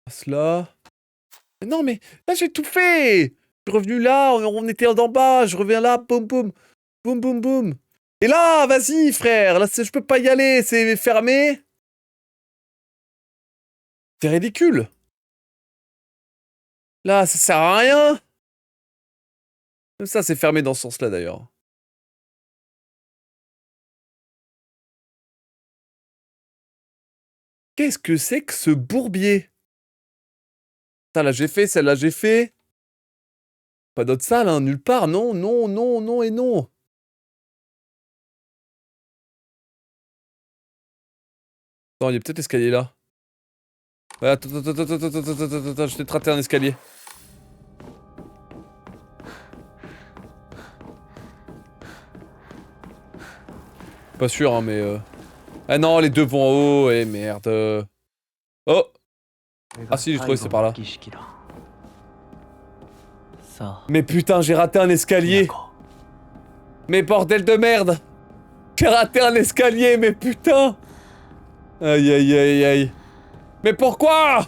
S1: Cela. Mais non, mais là j'ai tout fait. Je suis revenu là, on était d'en bas, je reviens là, boum boum. Boum boum boum. Et là, vas-y frère, là je peux pas y aller, c'est fermé. C'est ridicule. Là, ça sert à rien. Même ça, c'est fermé dans ce sens-là, d'ailleurs. Qu'est-ce que c'est que ce bourbier? Ça, là, j'ai fait, celle-là, j'ai fait. Pas d'autre salle, hein, nulle part. Non, non, non, non et non. Attends, il y a peut-être l'escalier là. Ouais, attends, je t'ai raté un escalier. Pas sûr, hein, mais... Ah non, les deux vont en haut, eh merde. Oh! Ah si, j'ai trouvé, c'est par là. Mais putain, j'ai raté un escalier! Mais bordel de merde! J'ai raté un escalier, mais putain! Aïe aïe aïe aïe. Mais pourquoi?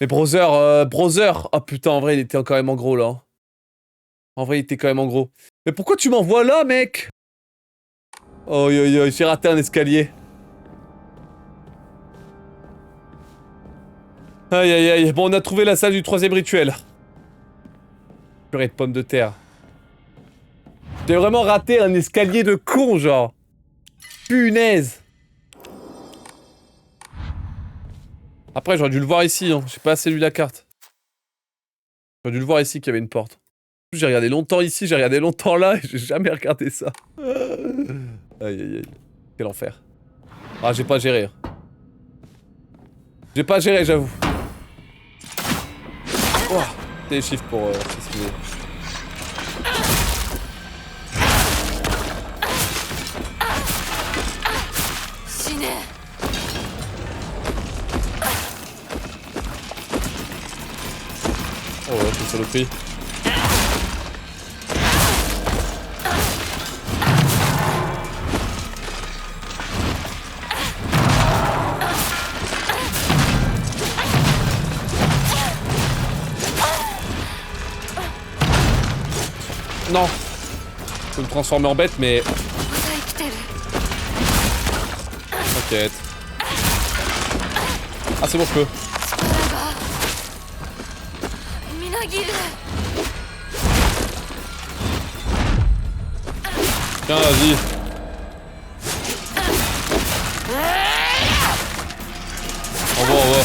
S1: Mais Brother! Oh putain, en vrai, il était quand même en gros, là. En vrai, il était quand même en gros. Mais pourquoi tu m'envoies là, mec? Oh, aïe aïe aïe, j'ai raté un escalier. Aïe aïe aïe. Bon, on a trouvé la salle du 3e rituel. Purée de pommes de terre. J'ai vraiment raté un escalier de con, genre. Punaise. Après, j'aurais dû le voir ici, hein. J'ai pas assez lu la carte. J'aurais dû le voir ici qu'il y avait une porte. J'ai regardé longtemps ici, j'ai regardé longtemps là, et j'ai jamais regardé ça. Aïe aïe aïe. Quel enfer. Ah, j'ai pas géré. J'ai pas géré, j'avoue. Oh, des chiffres pour s'esquiver. Oh ouais, c'est saloperie. Non. Je peux me transformer en bête, mais... T'inquiète. Ah, c'est bon, je peux. Tiens, vas-y. Au revoir, au revoir.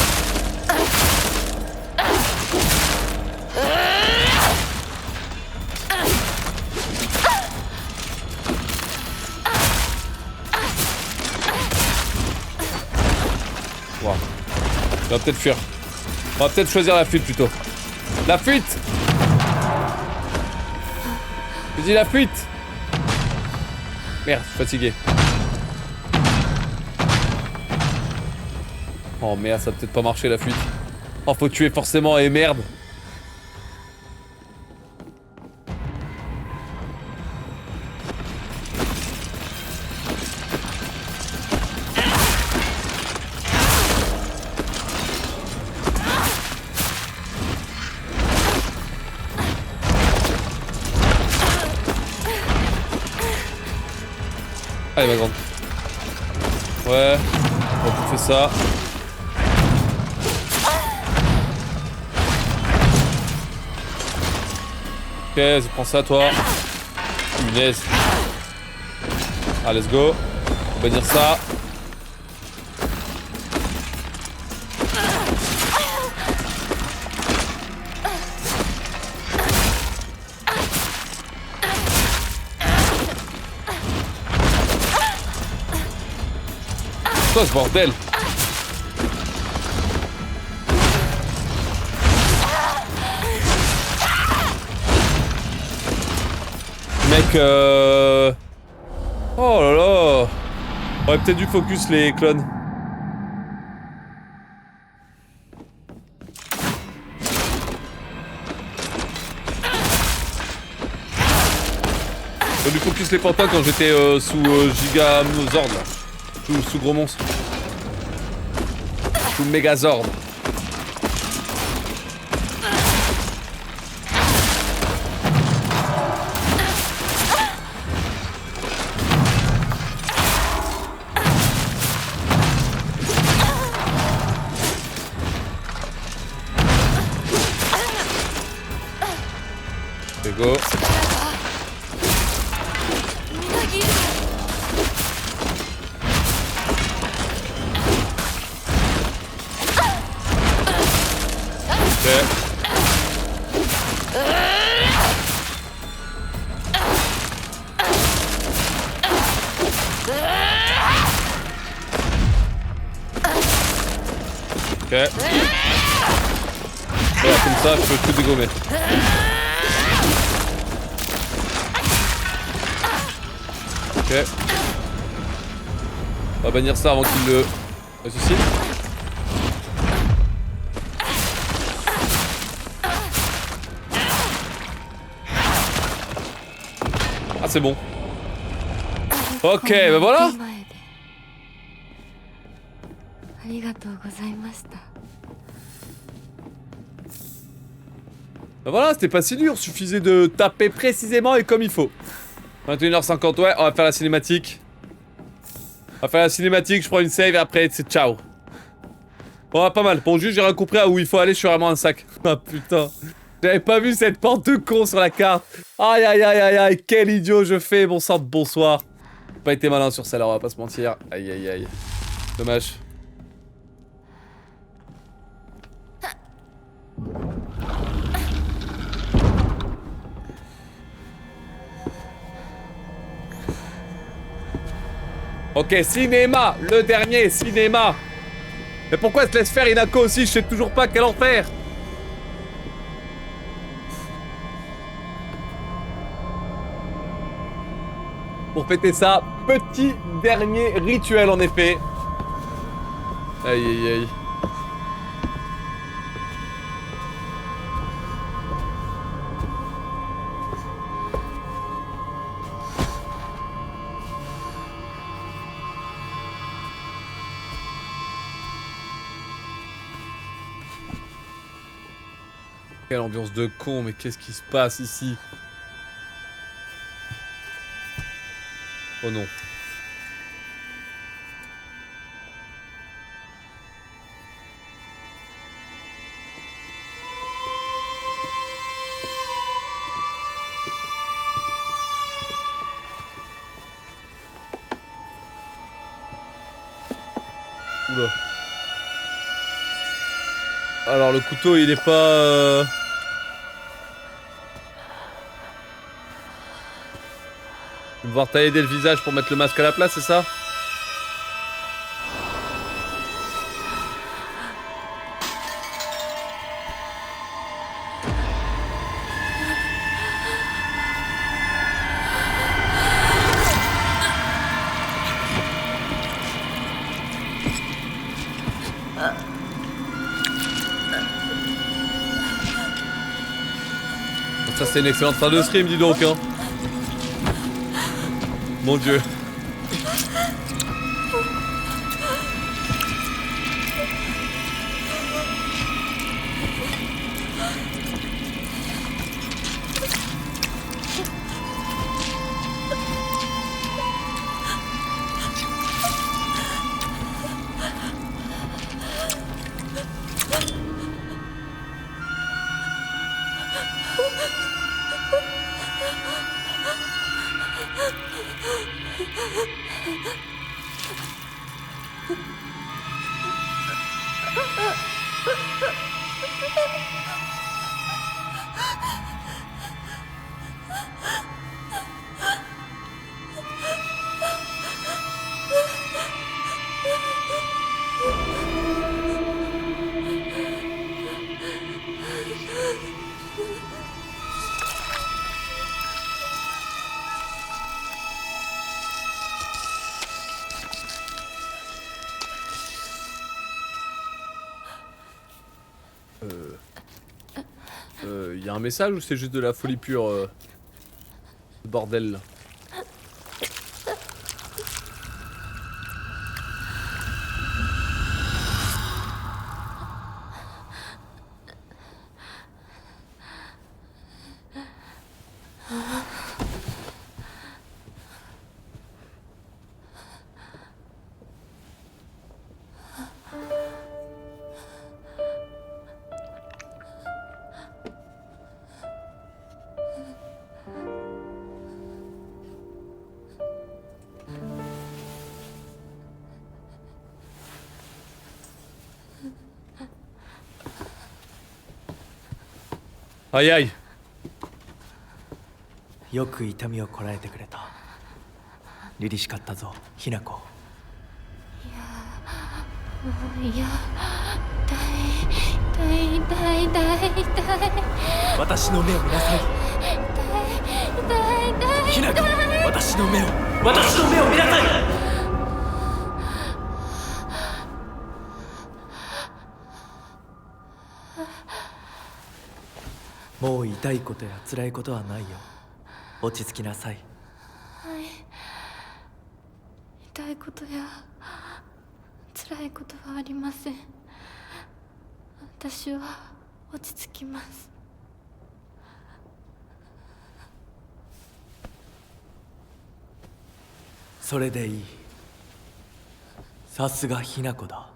S1: Wow. On va peut-être fuir. On va peut-être choisir la fuite plutôt. La fuite! Je dis la fuite! Merde, je suis fatigué. Oh merde, ça va peut-être pas marcher la fuite. Oh, faut tuer forcément, et merde! Allez ma grande. Ouais, on va faire ça. Ok, vas-y, prends ça toi. Punaise. Ah, let's go. On va dire ça. Quoi ce bordel? Mec, oh là là. On aurait peut-être dû focus les clones. On aurait dû focus les pantins quand j'étais sous Gigamozord là. Sous gros monstre. Sous Megazord. Let's go. Ok. Voilà, comme ça, je peux tout dégommer. Ok. On va bannir ça avant qu'il le ressuscite. Ah, c'est bon. Ok, bah voilà.
S3: ありがとうございました。
S1: Bah voilà, c'était pas si dur, suffisait de taper précisément et comme il faut. 21h50, ouais, on va faire la cinématique. On va faire la cinématique, je prends une save et après c'est ciao. Bon, pas mal. Bon, juste j'ai rien compris à où il faut aller, je suis vraiment un sac. Ah putain. J'avais pas vu cette porte de con sur la carte. Aïe aïe aïe aïe aïe, quel idiot je fais, bon sang de bonsoir. J'ai pas été malin sur celle-là, on va pas se mentir. Aïe aïe aïe. Dommage. Ok, cinéma, le dernier, cinéma. Mais pourquoi elle se laisse faire Inako aussi? Je sais toujours pas quel enfer. Pour fêter ça, petit dernier rituel en effet. Aïe aïe aïe. Quelle ambiance de con, mais qu'est-ce qui se passe ici? Oh non. Oula. Alors le couteau il est pas... Devoir tailler dès le visage pour mettre le masque à la place, c'est ça? Ça c'est une excellente fin de stream, dis donc hein. Mon dieu. Y a un message ou c'est juste de la folie pure ce bordel là? Aïe aïe.
S2: よく痛みをこらえてくれた。凛々しかったぞ、ひな子。
S3: いや痛い痛い痛い痛い痛い。
S2: 私の目を見なさい。
S3: 痛い痛い。
S2: ひな子、私の目を見なさい。もう痛いことや辛いことはないよ。落ち着きなさい。
S3: はい。痛いことや辛いことはありません。私は落ち着きます。
S2: それでいい。さすがひな子だ。
S3: あ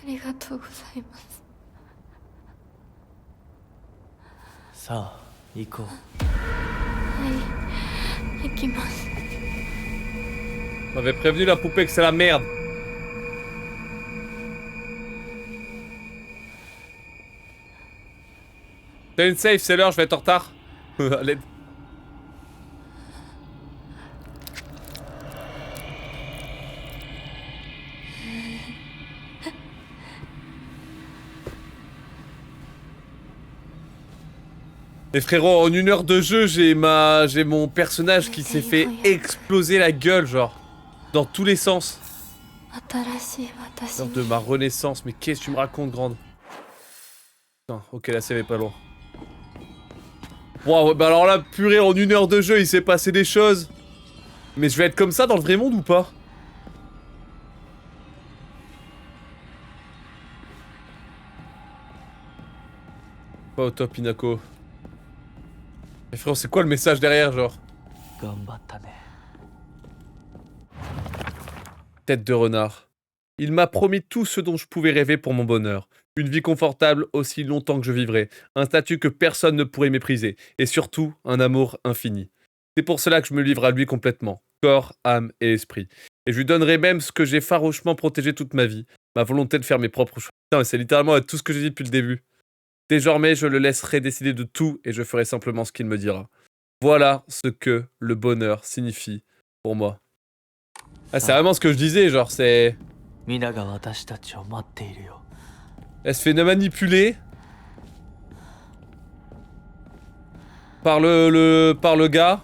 S3: りがとうございます。
S2: さあ行こう。
S3: はい行きます。
S1: M'avait prévenu la poupée que c'est la merde. T'as une safe, c'est l'heure, je vais être en retard. À l'aide. Et frérot, en 1 heure de jeu, j'ai mon personnage qui s'est fait exploser la gueule, genre. Dans tous les sens. L'heure de ma renaissance, mais qu'est-ce que tu me racontes, grande? Putain, ok, la save est pas loin. Wow, bah alors là, purée, en 1 heure de jeu, il s'est passé des choses. Mais je vais être comme ça dans le vrai monde ou pas? Pas au top, Inako. Mais frérot, c'est quoi le message derrière, genre? Tête de renard. Il m'a promis tout ce dont je pouvais rêver pour mon bonheur. Une vie confortable aussi longtemps que je vivrai. Un statut que personne ne pourrait mépriser. Et surtout, un amour infini. C'est pour cela que je me livre à lui complètement. Corps, âme et esprit. Et je lui donnerai même ce que j'ai farouchement protégé toute ma vie. Ma volonté de faire mes propres choix. Putain, c'est littéralement tout ce que j'ai dit depuis le début. Désormais, je le laisserai décider de tout et je ferai simplement ce qu'il me dira. Voilà ce que le bonheur signifie pour moi. Ah, c'est vraiment ce que je disais, genre, c'est... Elle se fait manipuler par le gars.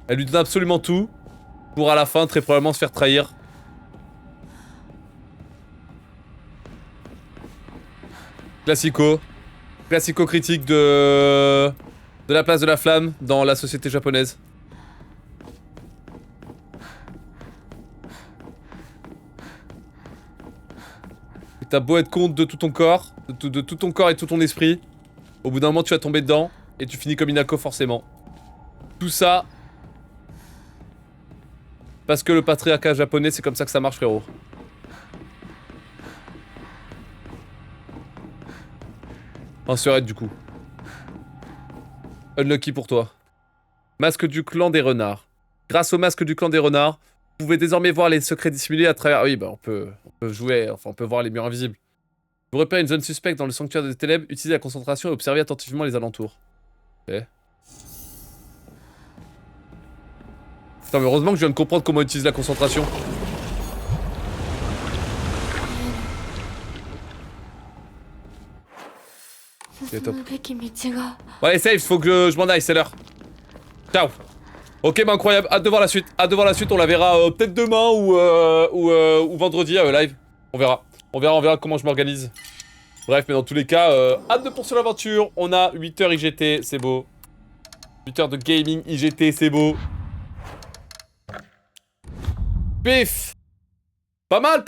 S1: Elle lui donne absolument tout pour à la fin très probablement se faire trahir. Classico critique de la place de la flamme dans la société japonaise. T'as beau être contre de tout ton corps, de tout ton corps et tout ton esprit, au bout d'un moment tu vas tomber dedans et tu finis comme Inako forcément. Tout ça parce que le patriarcat japonais, c'est comme ça que ça marche, frérot. Un surette du coup. Unlucky pour toi. Masque du clan des renards. Grâce au masque du clan des renards, vous pouvez désormais voir les secrets dissimulés à travers... Oui, bah on peut jouer, enfin on peut voir les murs invisibles. Vous repérez une zone suspecte dans le sanctuaire des ténèbres, utilisez la concentration et observez attentivement les alentours. Ok. Putain, mais heureusement que je viens de comprendre comment utiliser la concentration. Ok, top. Ouais, safe, faut que je m'en aille, c'est l'heure. Ciao. Ok, bah incroyable, hâte de voir la suite, on la verra peut-être demain ou vendredi live. On verra comment je m'organise. Bref, mais dans tous les cas, hâte de poursuivre l'aventure. On a 8 heures IGT, c'est beau. 8 heures de gaming IGT, c'est beau. Pif. Pas mal,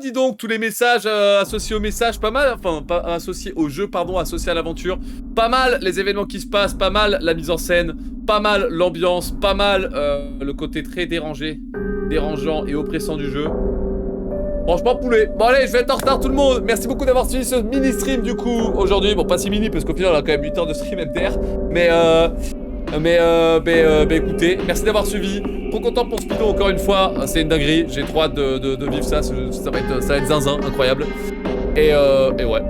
S1: dis donc, tous les messages associés au message, pas mal, enfin, associés au jeu, pardon, associés à l'aventure, pas mal les événements qui se passent, pas mal la mise en scène, pas mal l'ambiance, pas mal le côté très dérangeant et oppressant du jeu. Franchement, poulet. Bon allez, je vais être en retard tout le monde. Merci beaucoup d'avoir suivi ce mini-stream du coup, aujourd'hui. Bon, pas si mini, parce qu'au final, on a quand même 8 heures de stream MDR, mais écoutez, merci d'avoir suivi. Trop content pour Speedo encore une fois, c'est une dinguerie, j'ai trop hâte de vivre ça, ça va être zinzin, incroyable. Et ouais, voilà.